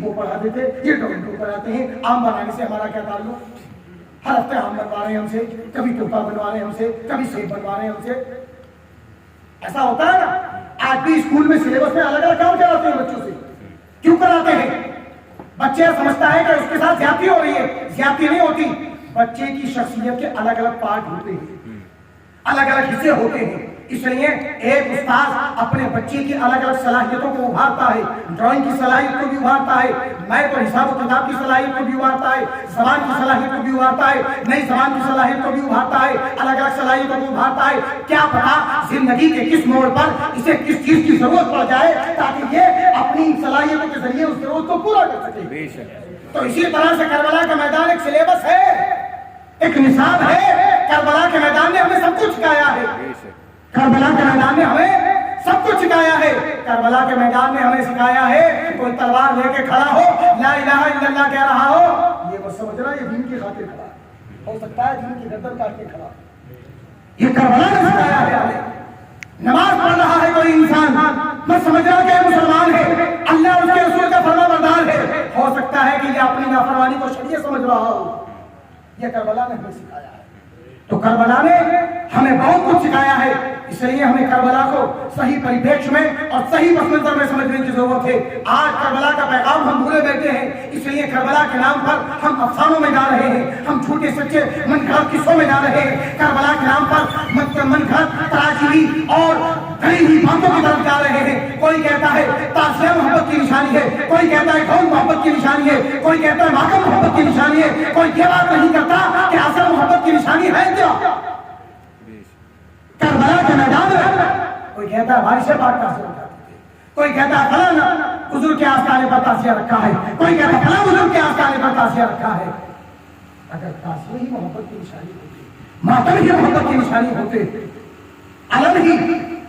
وہ پڑھاتے تھے. یہ ٹومنٹو پڑھاتے ہیں. آم بنانے سے ہمارا کیا تعلق, ہر ہفتے آم بنوا رہے ہیں ہم سے, کبھی طوطا بنوا رہے ہیں ہم سے, کبھی سیب بنوا رہے ہیں ہم سے. ایسا ہوتا ہے نا. آج بھی اسکول میں سلیبس میں الگ الگ کام کراتے ہیں بچوں سے. کیوں کراتے ہیں؟ بچے سمجھتا ہے کہ اس کے ساتھ زیادتی ہو رہی ہے. زیادتی نہیں ہوتی, بچے کی شخصیت کے الگ الگ پارٹ ہوتے ہیں، الگ الگ حصے ہوتے ہیں، اس لیے ایک استاد اپنے بچے کی الگ الگ صلاحیتوں کو ابھارتا ہے، ڈرائنگ کی صلاحیت کو بھی ابھارتا ہے، میتھ اور حساب و کتاب کی صلاحیت کو بھی ابھارتا ہے، زبان کی صلاحیت کو بھی ابھارتا ہے، نئی زبان کی صلاحیت کو بھی ابھارتا ہے، الگ الگ صلاحیتوں کو ابھارتا ہے۔ کیا پتا زندگی کے کس موڑ پر اسے کس چیز کی ضرورت پڑ جائے تاکہ یہ اپنی صلاحیتوں کے ذریعے اس ضرورت کو پورا کر سکے۔ تو اسی طرح سے کربلا کا میدان ایک سلیبس ہے، ایک نصاب ہے۔ کربلا کے میدان نے ہمیں سب کچھ سکھایا ہے، کربلا کے میدان نے ہمیں سب کچھ سکھایا ہے۔ کربلا کے میدان نے ہمیں سکھایا ہے کوئی تلوار لے کے کھڑا ہو، لا الہ الا اللہ کہہ رہا ہو، یہ بس سمجھ رہا ہے یہ دین کی خاطر کھڑا ہو سکتا ہے دین کی گردن کاٹ کے کھڑا، یہ کربلا نے سکھایا ہے ہمیں۔ نماز پڑھ رہا ہے کوئی انسان، میں سمجھ رہا کہ مسلمان ہے، اللہ اور اس کے رسول کا فرما بردار ہے، ہو سکتا ہے کہ یہ اپنی نافرمانی کو شریعت سمجھ رہا ہو، یہ کربلا نے ہمیں سکھایا ہے۔ تو کربلا نے ہمیں بہت کچھ سکھایا ہے، اس لیے ہمیں کربلا کو صحیح پریپیکش میں اور صحیح پس منظر میں سمجھنے کی ضرورت ہے۔ آج کربلا کا پیغام ہم بھولے بیٹھے ہیں، اس لیے کربلا کے نام پر ہم افسانوں میں جا رہے ہیں، ہم جھوٹے سچے من گھڑت قصوں میں جا رہے ہیں، کربلا کے نام پر من گھڑت تراجیوی اور گڑی ہوئی باتوں کی طرف جا رہے ہیں۔ کوئی کہتا ہے تعزیہ محبت کی نشانی ہے، کوئی کہتا ہے کون محبت کی نشانی ہے، کوئی کہتا ہے ماتم محبت کی نشانی ہے، کوئی یہ بات نہیں کرتا کہ اصل محبت کی نشانی ہے کیا؟ کربلا کے میدان میں کوئی کہتا ہے بارش پاک تعزیہ رکھا ہے، کوئی کہتا ہے فلاں بزرگ کے آستانے پر تعزیہ رکھا ہے، کوئی کہتا ہے فلاں بزرگ کے آستانے پر تعزیہ رکھا ہے۔ اگر تعزیہ ہی محبت کی نشانی ہوتی، ماتم ہی محبت کی نشانی ہوتے، علم ہی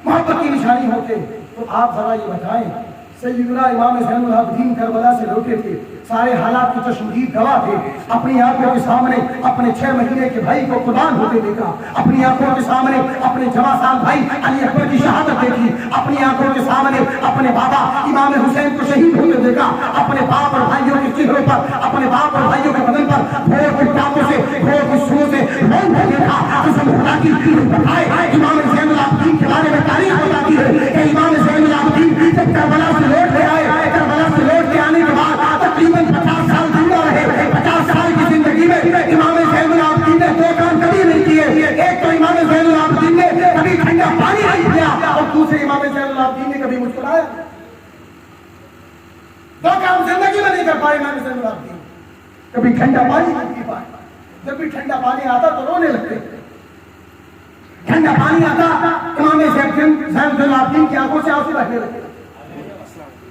محبت کی نشانی ہوتے، تو آپ ذرا یہ بتائیں سیدنا امام زین العابدین کربلا سے لوٹے تھے، سارے حالات کی تشہیر گواہ تھے، اپنی آنکھوں کے سامنے اپنے 6 مہینے کے بھائی کو قربان ہوتے دیکھا، اپنی آنکھوں کے سامنے اپنے جواں سال بھائی علی اکبر کی شہادت دیکھی، اپنی آنکھوں کے سامنے اپنے بابا امام حسین کو شہید ہوتے دیکھا، اپنے باپ اور بھائیوں کے چہروں پر، اپنے باپ اور بھائیوں کے بدن پر بھوک کی ٹانگوں سے، بھوک کی سروں سے رون کو دیکھا۔ قسم خدا کی بتائے امام زین العابدین کے بارے میں تاریخ بتاتی ہے کہ امام زین العابدین جب کربلا سے لوٹ کے آئے، کربلا سے لوٹ کے آنے کے بعد تقریباً 50 سال زندہ رہے۔ 50 سال کی زندگی میں امام زین العابدین نے 2 کام کبھی نہیں کیے، ایک تو امام زین العابدین نے کبھی ٹھنڈا پانی نہیں پیا، اور دوسرے امام زین العابدین نے کبھی مسکرایا۔ 2 کام زندگی میں نہیں کر پائے امام زین العابدین، کبھی ٹھنڈا پانی نہیں پی پائے، جب بھی ٹھنڈا پانی آتا تو رونے لگتے، ٹھنڈا پانی آتا امام زین العابدین کی آنکھوں سے آنسو بہنے لگتے۔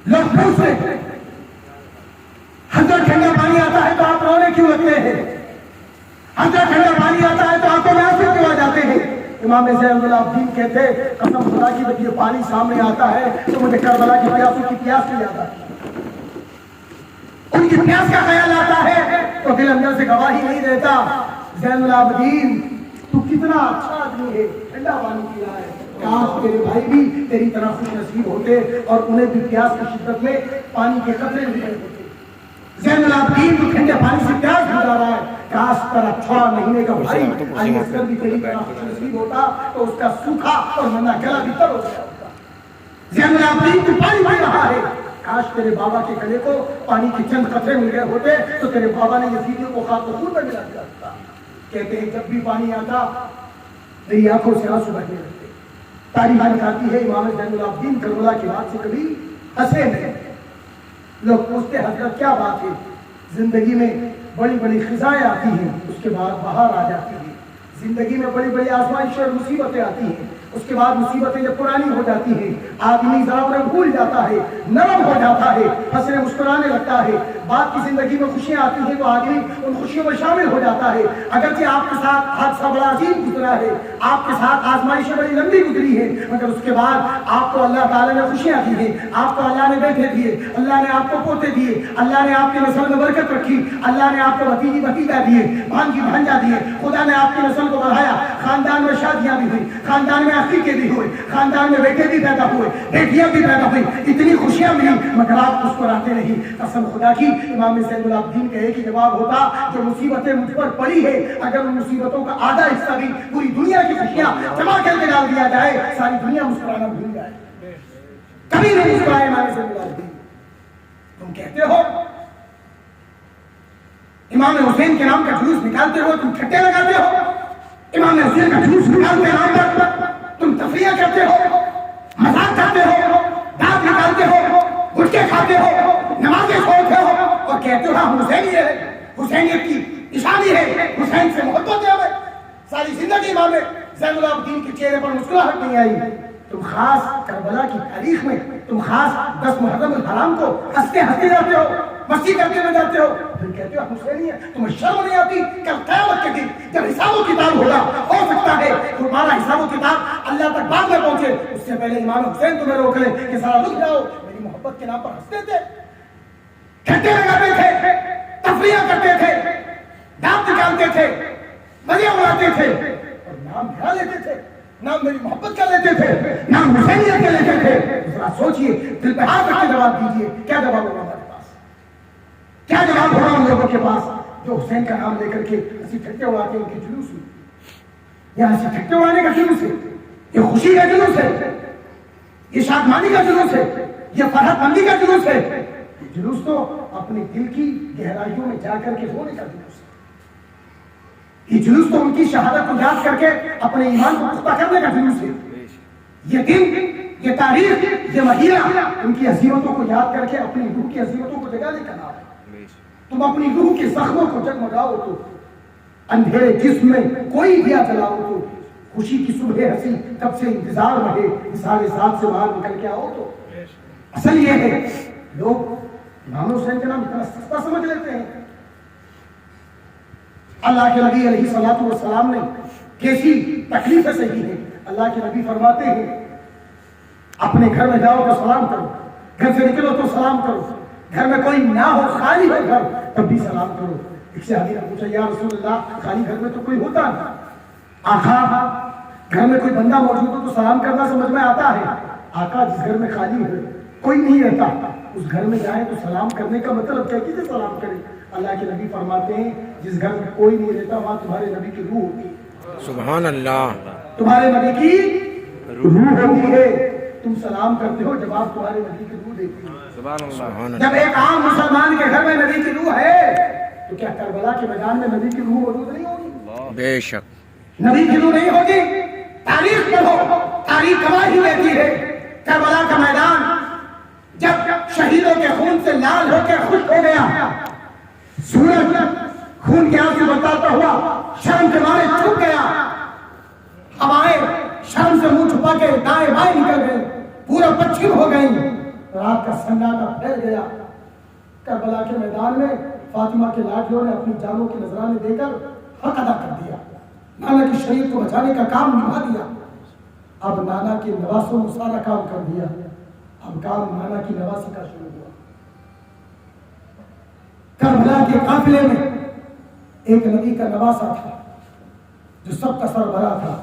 لوگ پوچھتے حضرت ٹھنڈا پانی آتا ہے تو آپ رونے کیوں لگتے ہیں؟ حضرت ٹھنڈا پانی آتا ہے تو آنکھوں میں آنسو کیوں آ جاتے ہیں؟ امام زین العابدین کہتے قسم خدا کی جب یہ پانی سامنے آتا ہے تو مجھے کربلا کی پیاسوں کی پیاس نہیں آتا، ان کی پیاس کا خیال آتا ہے تو دل اندر سے گواہی نہیں دیتا زین العابدین تو کتنا اچھا آدمی ہے، ٹھنڈا پانی پی رہا ہے، کاش تیرے بھائی بھی تیری طرح خوش نصیب ہوتے اور انہیں بھی پیاس کی شدت میں پانی کے قطرے ملے ہوتے۔ زین العابدین تو ٹھنڈے پانی سے پیاس بجھا رہا ہے، کاش تیرا 6 مہینے کا بھائی علی اصغر بھی تیری طرح خوش نصیب ہوتا تو اس کا سوکھا اور منا گلا بھی تر ہو گیا ہوتا۔ زین العابدین تو پانی پی رہا ہے، کاش تیرے بابا کے گلے کو پانی کے چند قطرے مل گئے ہوتے تو تیرے بابا نے یزیدیوں کو خاک خون میں ملا دیا ہوتا۔ کہتے ہیں جب بھی پانی آتا میری آنکھوں سے آنسو بہنے لگتے۔ تاریخ بتاتی ہے امام زین العابدین کربلا کی بات سے کبھی ہنسے نہیں۔ لوگ پوچھتے حضرت کیا بات ہے؟ زندگی میں بڑی بڑی خزائیں آتی ہیں، اس کے بعد بہار آ جاتی ہے، زندگی میں بڑی بڑی آزمائشیں اور مصیبتیں آتی ہیں، اس کے بعد مصیبتیں جب پرانی ہو جاتی ہیں آدمی ذرا انہیں بھول جاتا ہے، نرم ہو جاتا ہے، ہنسنے مسکرانے لگتا ہے۔ بعد کی زندگی میں خوشیاں آتی ہیں تو آدمی ان خوشیوں میں شامل ہو جاتا ہے۔ اگرچہ آپ کے ساتھ حادثہ بڑا عظیم گزرا ہے، آپ کے ساتھ آزمائشیں بڑی لمبی گزری ہیں، مگر اس کے بعد آپ کو اللہ تعالیٰ نے خوشیاں دی ہیں، آپ کو اللہ نے بیٹے دیے، اللہ نے آپ کو پوتے دیے، اللہ نے آپ کی نسل میں برکت رکھی، اللہ نے آپ کو بھتیجی بھتیجا دیے، بھانجی بھانجا دیے، خدا نے آپ کی نسل کو بڑھایا، خاندان میں شادیاں بھی ہوئی، خاندان میں عقیقے بھی ہوئے، خاندان میں بیٹے بھی پیدا ہوئے، بیٹیاں بھی پیدا ہوئی، اتنی خوشیاں ملی، مگر آپ مسکراتے نہیں۔ قسم خدا کی امام زین العابدین کا ایک ہی جواب ہوتا جو مصیبتیں مجھ پر پڑی ہے اگر ان مصیبتوں کا آدھا حصہ بھی پوری دنیا کی خوشیاں جمع کر کے ڈال دیا جائے ساری دنیا مسکرانا بھول جائے۔ کبھی نہیں مسکرائے امام زین العابدین۔ تم کہتے ہو امام حسین کے نام کا جلوس نکالتے ہو تم ٹھٹے لگاتے ہو، امام حسین کا جلوس نکالتے نام پر تم تفریح کرتے ہو، مذاق کرتے ہو، دانت نکالتے ہو، گٹکے کھاتے ہو، نمازیں چھوڑتے ہو اور کہتے ہو ہم حسینی ہے، حسینیت کی نشانی ہے، حسین سے محبت ہے ہمیں۔ ساری زندگی امام زین العابدین کے چہرے پر مسکراہٹ نہیں آئی، تم خاص کربلا کی تاریخ میں تم خاص 10 محرم الحرام کو ہنستے ہنستے جاتے ہو، مستی کرتے ہوئے جاتے ہو، پھر کہتے ہو حسینی ہے۔ تمہیں شرم نہیں آتی؟ کل قیامت کے دن جب حساب و کتاب ہوگا، ہو سکتا ہے تمہارا حساب و کتاب اللہ تک بعد میں پہنچے، اس سے پہلے امام حسین تمہیں روک لے کہ ذرا رک جاؤ، میری محبت کے نام پر ہنستے تھے، ٹھٹے لگاتے تھے، تفریح کرتے تھے، دانت نکالتے تھے، مزے اڑاتے تھے اور نام بھرا لیتے تھے، نام میری محبت کا لیتے تھے، نام حسینیت کا لیتے تھے۔ ذرا سوچئے، دل پہ ہاتھ رکھ کے جواب دیجئے، کیا جواب ہوگا ہمارے پاس؟ کیا جواب ہوگا ان لوگوں کے پاس جو حسین کا نام لے کر کے ہنسی ٹھٹے اڑاتے ہیں؟ ان کے جلوس میں یہ ہنسی ٹھٹے اڑانے کا جلوس ہے، یہ خوشی کا جلوس ہے، یہ شادمانی کا جلوس ہے، یہ فرحت مندی کا جلوس ہے۔ یہ جلوس تو اپنے دل کی گہرائیوں میں جا کر کے رونے کا جلوس ہے، یہ جلوس تو ان کی شہادت کو یاد کر کے اپنے ایمان کو پختہ کرنے کا جلوس ہے۔ یہ دن، یہ تاریخ، یہ مہینہ ان کی عظیمتوں کو یاد کر کے اپنی روح کی عظیمتوں کو جگانے کا نام ہے۔ تم اپنی روح کے زخموں کو جگمگاؤ تو، اندھیرے جسم میں کوئی دیا جلاؤ تو، خوشی کی صبح ہنسی کب سے انتظار رہے، مثال ساتھ سے باہر نکل کے آؤ تو۔ اصل یہ ہے لوگ امام حسین کا نام اتنا سستا سمجھ لیتے ہیں۔ اللہ کے نبی علیہ الصلوۃ والسلام نے کیسی تکلیفیں سہی ہیں۔ اللہ کے نبی فرماتے ہیں اپنے گھر میں جاؤ تو سلام کرو، گھر سے نکلو تو سلام کرو، گھر میں کوئی نہ ہو، خالی ہو گھر، تب بھی سلام کرو۔ ایک صحابی نے پوچھا یا رسول اللہ خالی گھر میں تو کوئی ہوتا نہیں، آقا گھر میں کوئی بندہ موجود ہو تو سلام کرنا سمجھ میں آتا ہے، آقا جس گھر میں خالی ہے کوئی نہیں رہتا اس گھر میں جائیں تو سلام کرنے کا مطلب کیا کہ سلام کریں؟ اللہ کے نبی فرماتے ہیں جس گھر میں کوئی نہیں رہتا وہاں تمہارے نبی کی روح ہوتی ہے۔ سبحان اللہ، تمہارے نبی کی روح ہوتی ہے، تم سلام کرتے ہو جب آپ تمہارے نبی کی روح دیتی ہے۔ سبحان اللہ۔ جب ایک عام مسلمان کے گھر میں نبی کی روح ہے تو کیا کربلا کے میدان میں نبی کی روح موجود نہیں ہوگی؟ بے شک نبی کی روح نہیں ہوگی؟ تاریخ پڑھو، تاریخ گواہی دیتی ہے کربلا کا میدان جب شہیدوں کے خون سے لال ہو کے خشک ہو گیا، سورج خون کے آنسو بتاتا ہوا شرم کے مارے چھپ گیا، ہوائیں شرم سے منہ چھپا کے دائیں بائیں نکل گئی، پورا پچھم ہو گئی، رات کا سناٹا پھیل گیا۔ کربلا کے میدان میں فاطمہ کے لاڈلوں نے اپنی جانوں کے نذرانے دے کر حق ادا کر دیا، نانا کی شریعت کو بچانے کا کام نبھا دیا۔ اب نانا کے نواسوں نے سارا کام کر دیا، اب کام نانا کی نواسی کا شروع ہوا۔ کربلا کے قافلے میں ایک نبی کا نواسا تھا جو سب کا سربراہ تھا،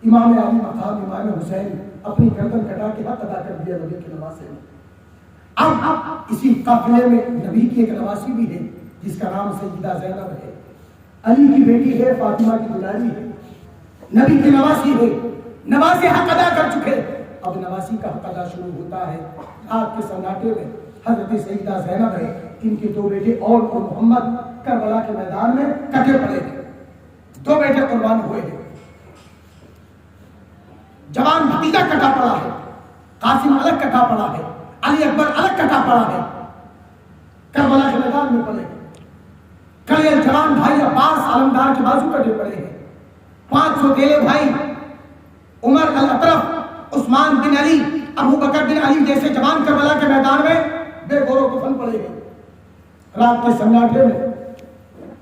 امام علی مقام امام حسین، اپنی گردن کٹا کے حق ادا کر دیا نبی کے نواسے نے۔ اب اسی قافلے میں نبی کی ایک نواسی بھی ہے جس کا نام سیدہ زینب ہے، علی کی بیٹی ہے، فاطمہ کی دلاری ہے، نبی کی نواسی ہے، نواسے حق ادا کر چکے، اب نواسی کا حق ادا شروع ہوتا ہے۔ رات کے سناٹے میں حضرت سیدہ زینب ہے، ان کے دو بیٹے اور محمد کربلا کے میدان میں کٹے پڑے ہیں، دو بیٹے قربان ہوئے ہیں، جوان بھتیجا کٹا پڑا ہے، قاسم الگ کٹا پڑا ہے، علی اکبر الگ کٹا پڑا ہے، کربلا کے میدان میں پڑے ہیں۔ کل جوان بھائی عباس علمدار کے بازو کٹے پڑے ہیں، 500 سوتیلے بھائی عمر الاطرف، عثمان بن علی، ابو بکر بن علی جیسے جوان کربلا کے میدان میں بے گور و کفن پڑے ہیں۔ رات کے سناٹے میں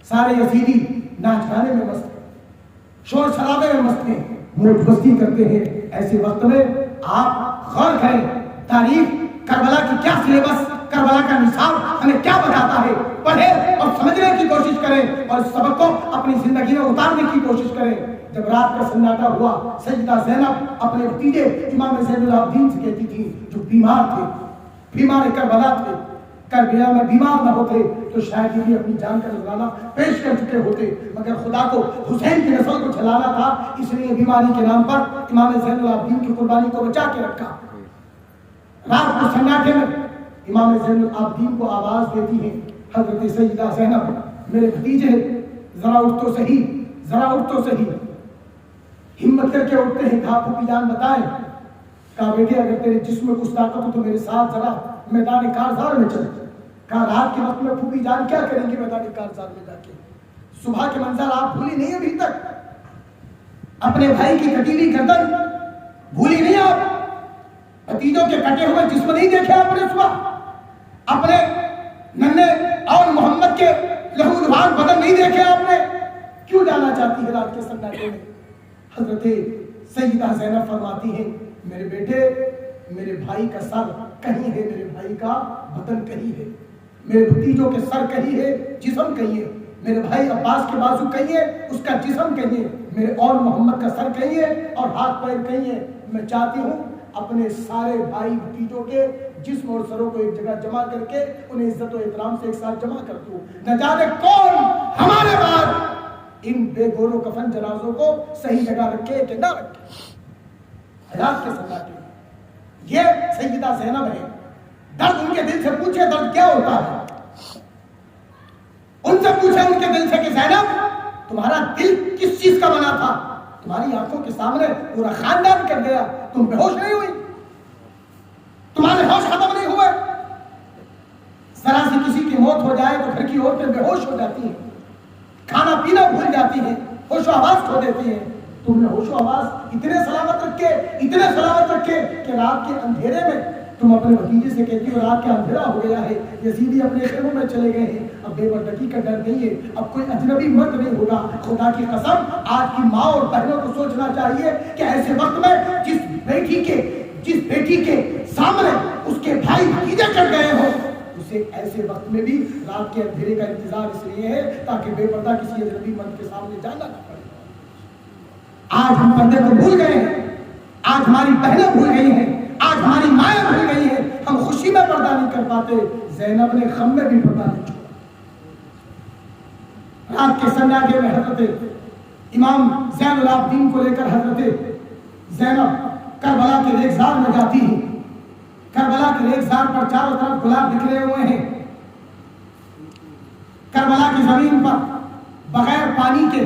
سارے یزیدی ناچ گانے میں مست ہیں، شور شرابے میں مست ہیں، موج مستی کرتے ہیں۔ ایسے وقت میں آپ غور کریں تاریخ کربلا کی کیا سلیبس، کربلا کا نصاب ہمیں کیا بتاتا ہے، پڑھیں اور سمجھنے کی کوشش کریں اور اس سبق کو اپنی زندگی میں اتارنے کی کوشش کریں۔ جب رات کا سناٹا ہوا، سیدہ زینب اپنے بھتیجے امام زین العابدین سے کہتی تھی جو بیمار تھے، بیمار کربلا تھے، کربلا میں بیمار نہ ہوتے تو شاید یہ بھی اپنی جان کا نذرانہ پیش کر چکے ہوتے، مگر خدا کو حسین کی نسل کو چلانا تھا، اس لیے بیماری کے نام پر امام زین العابدین کی قربانی کو بچا کے رکھا۔ رات کو سناٹے میں امام زین العابدین کو آواز دیتی ہے حضرت سیدہ زینب، میرے بھتیجے ذرا اٹھ تو صحیح، ذرا اٹھ تو صحیح۔ ہمت کر کے اٹھتے ہیں، کہا پھوپھی جان بتائیں۔ کہا بیٹے اگر تیرے جسم میں کچھ طاقت ہو تو میرے ساتھ ذرا میدان کارزار میں چل۔ کہا رات کے وقت میں پھوپھی جان کیا کریں گی میدان کارزار میں جا کے؟ صبح کے منظر آپ بھولی نہیں ابھی تک؟ اپنے بھائی کی کٹی ہوئی گردن بھولی نہیں آپ؟ بھتیجوں کے کٹے ہوئے جسم نہیں دیکھے آپ نے صبح؟ اپنے ننھے اور محمد کے لہو لہان بدن نہیں دیکھے آپ نے؟ کیوں جانا چاہتی ہے رات کے سناٹے میں؟ حضرت سیدہ زینب فرماتی ہیں میرے بیٹے میرے بھائی کا سر کہیں ہے، میرے بھائی کا بدن کہیں ہے، میرے بھتیجوں کے سر کہیں ہے، جسم کہیں ہے، میرے بھائی عباس کے بازو کہیں ہے، اس کا جسم کہیں ہے، میرے اور محمد کا سر کہیں ہے اور ہاتھ پیر کہیں ہے۔ میں چاہتی ہوں اپنے سارے بھائی بھتیجوں کے جسم اور سروں کو ایک جگہ جمع کر کے انہیں عزت و احترام سے ایک ساتھ جمع کر دوں، نہ جانے کون ہمارے بعد ان بے گور و کفن جنازوں کو صحیح جگہ رکھے کہ نہ رکھے۔ حیات کے سناٹے یہ سیدہ زینب ہے۔ درد ان کے دل سے پوچھے درد کیا ہوتا ہے، ان سے پوچھے ان کے دل سے کہ زینب تمہارا دل کس چیز کا بنا تھا؟ تمہاری آنکھوں کے سامنے پورا خاندان کر گیا، تم بے ہوش نہیں ہوئی؟ تمہارے ہوش ختم نہیں ہوئے؟ ذرا سی کسی کی موت ہو جائے تو گھر کی عورتیں بے ہوش ہو جاتی ہیں، کھانا پینا بھول جاتی ہیں، ہوش و حواس کھو دیتی ہیں۔ تم نے ہوش و حواس اتنے سلامت رکھے کہ رات کے اندھیرے میں تم اپنے بھتیجے سے کہتی ہو رات کا اندھیرا ہو گیا ہے، یزیدی اپنے خیموں میں چلے گئے ہیں، اب بے پردگی کا ڈر نہیں ہے، اب کوئی اجنبی مرد نہیں ہوگا۔ خدا کی قسم آج کی ماں اور بہنوں کو سوچنا چاہیے کہ ایسے وقت میں جس بیٹی کے سامنے اس کے بھائی بھتیجے کر گئے ہو، اسے ایسے وقت میں بھی رات کے اندھیرے کا انتظار اس لیے ہے تاکہ بے پردہ کسی اجنبی مرد کے سامنے جانا نہ پڑے۔ آج ہم پردے کو بھول گئے ہیں، آج ہماری بہنیں بھول گئی ہیں، آج ہماری مائیں بھول گئی ہیں، ہم خوشی میں پردہ نہیں کر پاتے۔ زینب نے غم میں بھی پردہ نہیں چھوڑا۔ رات کے سناٹے میں حضرت امام زین العابدین کو لے کر حضرت زینب کربلا کے ریگزار میں جاتی ہیں۔ کربلا کے ریگزار پر چاروں طرف گلاب بکھرے ہوئے ہیں۔ کربلا کی زمین پر بغیر پانی کے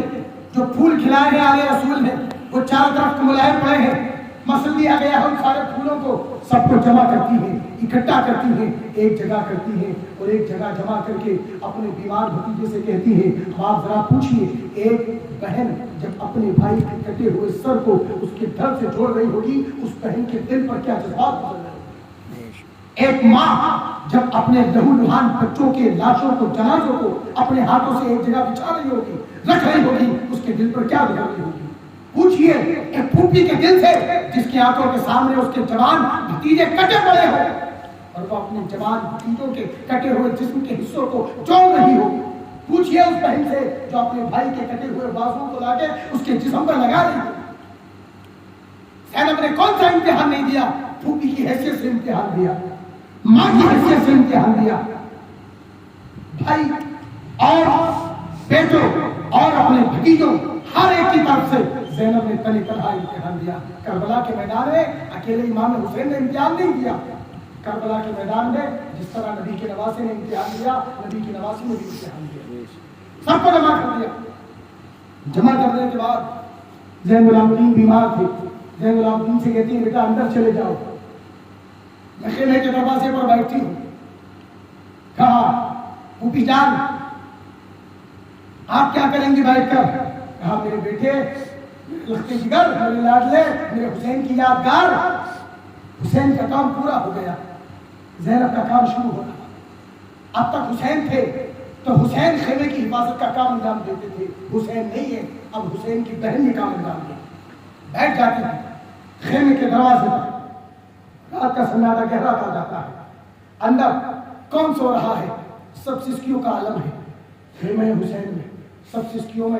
جو پھول کھلائے ہیں آلے رسول نے وہ چاروں طرف ملائے پڑے ہیں۔ مسل دیا گیا ہے ان سارے پھولوں کو، سب کو جمع کرتی ہیں، اکٹھا کرتی ہیں، ایک جگہ کرتی ہیں اور ایک جگہ جمع کر کے اپنے بیمار بھتیجے سے کہتی ہیں آپ ذرا پوچھئے ایک بہن جب اپنے بھائی کے کٹے ہوئے سر کو اس کے درد سے جوڑ رہی ہوگی اس بہن کے دل پر کیا جذبات گزر رہے ہیں؟ ایک ماں جب اپنے لہو لہان بچوں کے لاشوں کو جنازوں کو اپنے ہاتھوں سے ایک جگہ بچھا رہی ہوگی رکھ رہی ہوگی اس کے دل پر کیا گزر رہی ہوگی؟ پوچھئے ایک پھوپھی کے دل سے جس کی آنکھوں کے سامنے اس کے جوان بھتیجے کٹے پڑے ہو اور وہ اپنے جوان بھتیجوں کے کٹے ہوئے جسم کے حصوں کو جوڑ رہی ہو۔ پوچھئے اس بہن سے جو اپنے بھائی کے کٹے ہوئے بازو کو لا کے اس کے جسم پر لگا رہی ہو۔ زینب نے کون سا امتحان نہیں دیا؟ پھوپھی کی حیثیت سے امتحان دیا، ماں کی حیثیت سے امتحان دیا۔ بھائی اور بیٹوں اور اپنے بھتیجوں ہر ایک کی طرف سے زینب نے تنی تنہا امتحان دیا۔ کربلا کے میدان میں اکیلے امام حسین نے امتحان نہیں دیا، کربلا کے میدان میں جس طرح نبی کے نواسے نے امتحان دیا نبی کی نواسی نے بھی امتحان دیا، سب کو جمع کر دیا۔ جمع کرنے کے بعد زین العابدین بیمار تھے، زین العابدین سے کہتی ہیں بیٹا اندر چلے جاؤ، میں خیمے کے دروازے پر بیٹھی ہوں۔ کہا پھوپھی جان آپ کیا کریں گی بیٹھ کر؟ کہا میرے بیٹے لخت جگر میرے لاڈلے میرے حسین کی یادگار، حسین کا کام پورا ہو گیا، زینب کا کام شروع ہو گیا۔ اب تک حسین تھے تو حسین خیمے کی حفاظت کا کام انجام دیتے تھے، حسین نہیں ہے اب حسین کی بہن نے کام انجام دیا۔ بیٹھ جاتی تھی خیمے کے دروازے پر، رات کا سناٹا گہرا پڑ جاتا ہے، اندر کون سو رہا ہے؟ سب سسکیوں کا عالم ہے خیمے حسین میں، سب سسکیوں میں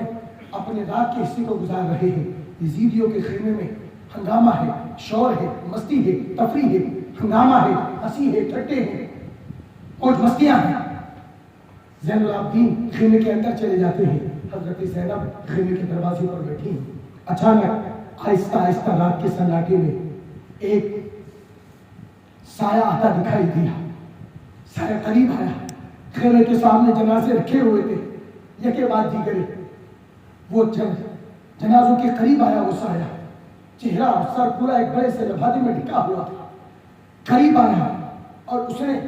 اپنے رات کے حصے کو گزار رہے ہیں۔ یزیدیوں کے خیمے میں ہنگامہ ہے، شور ہے، مستی ہے، تفریح ہے، ہنگامہ ہے، ہنسی ہے، ٹھٹے ہیں، موج مستیاں ہیں۔ زین العابدین خیمے کے اندر چلے جاتے ہیں، حضرت زینب خیمے کے دروازے پر بیٹھی ہیں۔ اچانک آہستہ آہستہ رات کے سناٹے میں ایک سایہ آتا دکھائی دیا، سایہ قریب آیا، خیمے کے سامنے جنازے رکھے ہوئے تھے، یکے بعد دیگرے وہ جنازوں کے قریب آیا وہ سایہ، چہرہ اور سر پورا ایک بڑے سے لبادے میں ڈھکا ہوا تھا. قریب آیا اور اس نے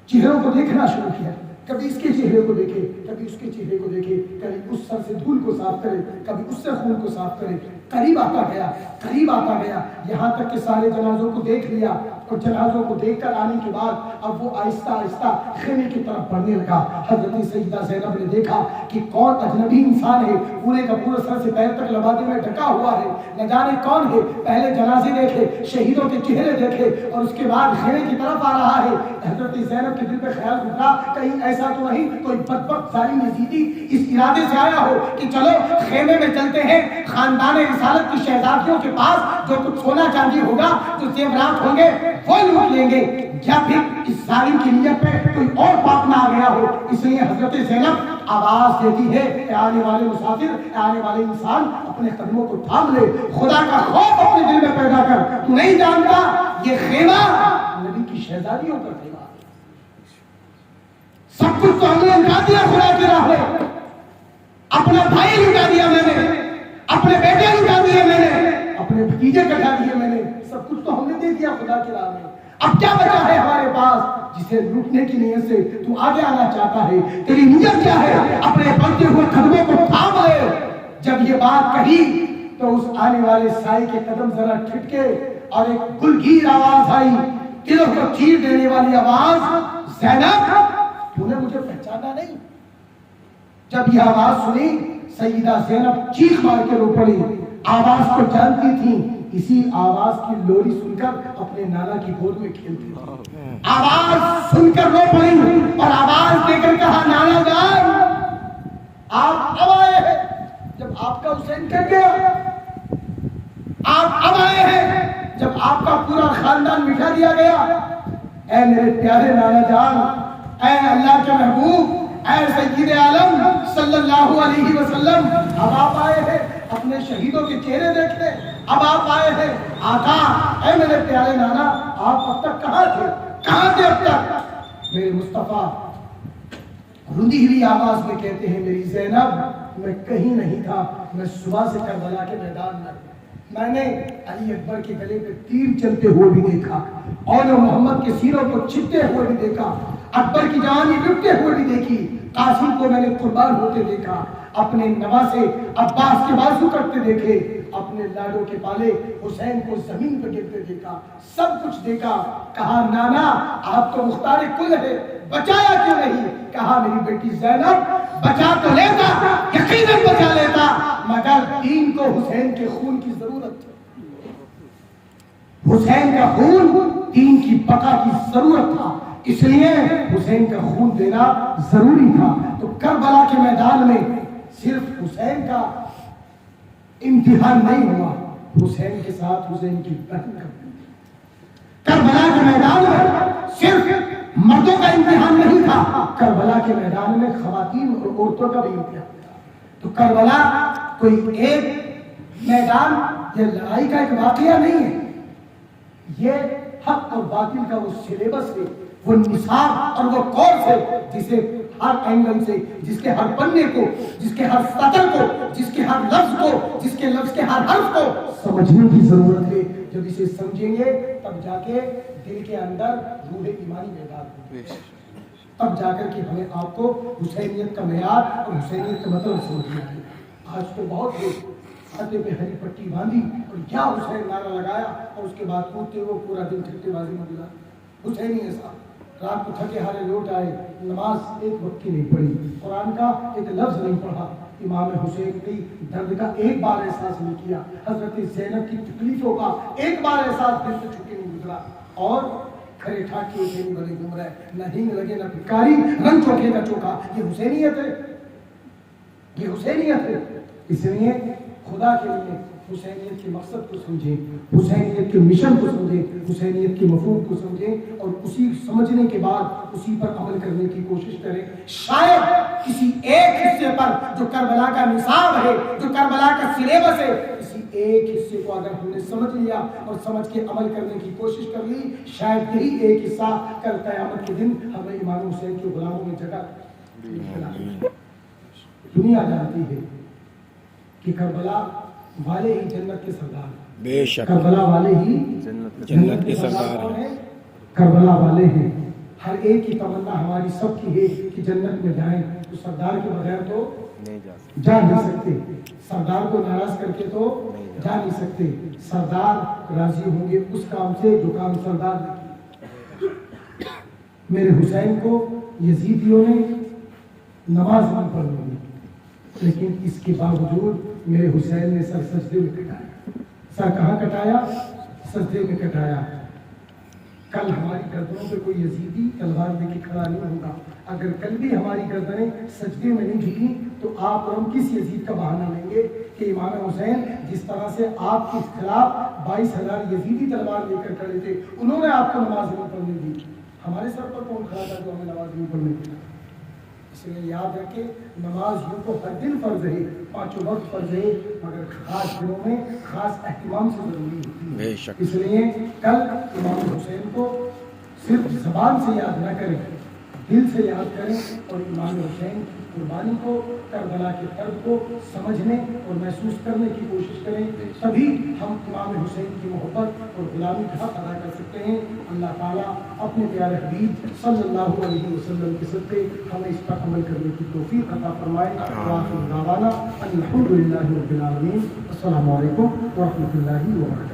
چہروں کو دیکھنا شروع کیا. کبھی اس کے چہرے کو دیکھے، کبھی اس کے چہرے کو دیکھے، کبھی اس سر سے دھول کو صاف کرے، کبھی اس سے خون کو صاف کرے. قریب آتا گیا، قریب آتا گیا، یہاں تک کہ سارے جنازوں کو دیکھ لیا. اور جنازوں کو دیکھ کر آنے کے بعد اب وہ آہستہ آہستہ خیمے کی طرف بڑھنے لگا. حضرت سیدہ زینب نے دیکھا کہ کون اجنبی انسان ہے، پورے کا پورا سر سے پیر تک لبادے میں ڈھکا ہوا ہے، نہ جانے کون ہے. پہلے جنازے دیکھے، شہیدوں کے چہرے دیکھے اور اس کے بعد خیمے کی طرف آ رہا ہے. حضرت زینب کے دل پہ خیال گزرا کہیں ایسا تو نہیں کوئی بدبخت ظالم یزیدی اس ارادے سے آیا ہو کہ چلو خیمے میں چلتے ہیں، خاندان رسالت کی شہزادیوں کے پاس جو کچھ سونا چاندی ہوگا، جو زیورات ہوں گے وہ لوٹ لیں گے، یا پھر اس ظالم کی نیت پہ کوئی اور پاپ نہ آ گیا ہو. اس لیے حضرت زینب آواز دیتی ہے کہ آنے والے مسافر، آنے والے انسان اپنے قدموں کو تھام لے، خدا کا خوف اپنے دل میں پیدا کر. تو نہیں جانتا یہ خیمہ نبی کی شہزادیوں کا خیمہ، سب کچھ تو ہم نے لٹا دیا خدا کی راہ میں. اپنا بھائی لٹا دیا میں نے، اپنے بیٹے لٹا دیے میں نے، اپنے بھتیجے کٹا دیے میں نے، سب کچھ تو ہم نے دے دیا خدا کی راہ میں. اب کیا بچا ہے ہمارے پاس جسے لوٹنے کی نیت سے تو آگے آنا چاہتا ہے؟ تیری نیت کیا ہے؟ اپنے بڑھتے ہوئے قدموں کو تھام لے. جب یہ بات کہی تو اس آنے والے سائے کے قدم ذرا ٹھٹکے اور ایک گلگیر آواز آئی، دلوں کو چیر دینے والی آواز، زینب تو نے مجھے پہچانا نہیں؟ جب یہ آواز سنی سیدہ زینب چیخ مار کے رو پڑی. آواز کو جانتی تھی، اسی آواز کی لوری سن کر اپنے نانا کی گود میں کھیلتی تھی. آواز سن کر رو پڑی اور آواز دے کر کہا، نانا جان آپ اب آئے ہیں جب آپ کا حسین کٹ گیا، آپ اب آئے ہیں جب آپ کا پورا خاندان مٹا دیا گیا. اے میرے پیارے نانا جان، اے اللہ کے محبوب، اے سید عالم صلی اللہ علیہ وسلم، اب آپ آئے ہیں اپنے شہیدوں کے چہرے دیکھنے، اب آپ آئے ہیں. آقا، اے میرے پیارے نانا، آپ اب تک کہاں تھے؟ کہاں تھے اب تک؟ میرے مصطفیٰ رندی ہوئی آواز میں کہتے ہیں، میری زینب میں کہیں نہیں تھا، میں صبح سے کربلا کے میدان میں. میں نے علی اکبر کے گلے پہ تیر چلتے ہوئے بھی دیکھا، اور محمد کے سینوں کو چھپتے ہوئے بھی دیکھا، اکبر کی جوانی لٹتے ہوئے بھی دیکھی، قاسم کو میں نے قربان ہوتے دیکھا، اپنے نواسے عباس کے بازو کرتے دیکھے، اپنے لاڈوں کے پالے حسین کو زمین پہ گرتے دیکھا، سب کچھ دیکھا. کہا نانا آپ تو مختار کل ہے، بچایا کیوں نہیں؟ کہا میری بیٹی زینب بچا تو لیتا، یقیناً بچا لیتا، مگر دین کو حسین کے خون کی ضرورت تھی. حسین کا خون دین کی بقا کی ضرورت تھا، اس لیے حسین کا خون دینا ضروری تھا. تو کربلا کے میدان میں صرف حسین کا امتحان نہیں ہوا، حسین کے ساتھ حسین کی بہن کا. کربلا کے میدان میں صرف مردوں کا امتحان نہیں تھا، کربلا کے میدان میں خواتین اور عورتوں کا بھی امتحان تھا. تو کربلا کوئی ایک میدان یا لڑائی کا ایک واقعہ نہیں ہے، یہ حق اور باطل کا وہ سلیبس ہے، وہ نصاب اور وہ کورس ہے جسے ہر اینگل سے، جس کے ہر پنے کو، جس کے ہر سطر کو، جس کے ہر لفظ کو، جس کے لفظ کے ہر حرف کو سمجھنے کی ضرورت ہے. جب اسے سمجھیں گے تب جا کے دل کے اندر روح ایمانی بیدار ہوگی، تب جا کر کے ہمیں آپ کو حسینیت کا معیار اور حسینیت کا مطلب سمجھنا ہے. آج تو بہت لوگ ہاتھے پہ ہری پٹی باندھی اور یا حسین نعرہ لگایا اور اس کے بعد کودتے ہوئے پورا دن ٹھٹے بازی میں گزارا. حسین ہی ایسا رات کو تھکے ہارے لوٹ آئے، نماز ایک وقت کی نہیں پڑھی، قرآن کا ایک لفظ نہیں پڑھا، امام حسین کی درد کا ایک بار احساس نہیں کیا، حضرت زینب کی تکلیفوں کا ایک بار احساس دل سے چھٹے نہیں گزرا، اور کھڑے ٹھاٹ کے حسینی بنے گھوم رہے، نہ ہنگ لگے نہ پھکاری، رنگ چوکے کا چوکا. یہ حسینیت ہے، یہ حسینیت ہے. اس لیے خدا کے لیے حسینیت کے مقصد کو سمجھیں، حسینیت کے مشن کو سمجھیں، حسینیت کے مفہوم کو سمجھیں اور اسی سمجھنے کے بعد اسی پر عمل کرنے کی کوشش کریں. شاید کسی ایک حصے پر جو کربلا کا نصاب ہے، جو کربلا کا سلیبس ہے، کسی ایک حصے کو اگر ہم نے سمجھ لیا اور سمجھ کے عمل کرنے کی کوشش کر لی، شاید یہی ایک حصہ کل قیامت کے دن ہمیں امام حسین کے غلاموں میں جگہ دنیا جانتی ہے کہ کربلا والے ہی جنت کے سردار ہیں، بے شک کربلا والے ہی جنت کے سردار کون ہیں۔ ہیں؟ کربلا والے ہیں۔ ہر ایک کی تمنا ہماری سب کی ہے کہ جنت میں جائیں، تو سردار کے بغیر تو جا نہیں سکتے، سردار کو ناراض کر کے تو جا نہیں سکتے۔ سردار راضی ہوں گے اس کام سے جو کام سردار نے کیا۔ میرے حسین کو یزیدیوں نے نماز نہیں پڑھنے دی، لیکن اس کے باوجود میرے حسین نے سر سجدے میں کٹایا۔ سر کہاں کٹایا؟ سجدے میں کٹایا۔ کل ہماری گردنوں پہ کوئی یزیدی تلوار لے کے کھڑا نہیں ہوگا۔ اگر کل بھی ہماری گردنیں سجدے میں نہیں جھکی تو آپ اور ہم کس یزید کا بہانہ لیں گے کہ امام حسین جس طرح سے آپ کے خلاف 22,000 یزیدی تلوار لے کر کھڑے تھے، انہوں نے آپ کو نماز نہیں پڑھنے دی، ہمارے سر پر کون کھڑا تھا جو ہمیں نماز نہیں پڑھنے دی؟ اس لیے یاد رکھیں، نماز یوں تو ہر دن فرض ہے، 5 وقت فرض ہے، مگر خاص دنوں میں خاص اہتمام سے ضروری ہوتی ہے۔ بے شک اس لیے کل امام حسین کو صرف زبان سے یاد نہ کریں، دل سے یاد کریں، اور امام حسین کی قربانی کو، کربلا کے درد کو سمجھنے اور محسوس کرنے کی کوشش کریں، تبھی ہم امام حسین کی محبت اور غلامی کا حق ادا کر سکتے ہیں۔ اللہ تعالیٰ اپنے پیارے حبیب صلی اللہ علیہ وسلم کے صدقے ہمیں اس پر عمل کرنے کی توفیق عطا فرمائے۔ وآخر دعوانا الحمد للہ رب العالمین۔ السلام علیکم ورحمۃ اللہ وبرکاتہ۔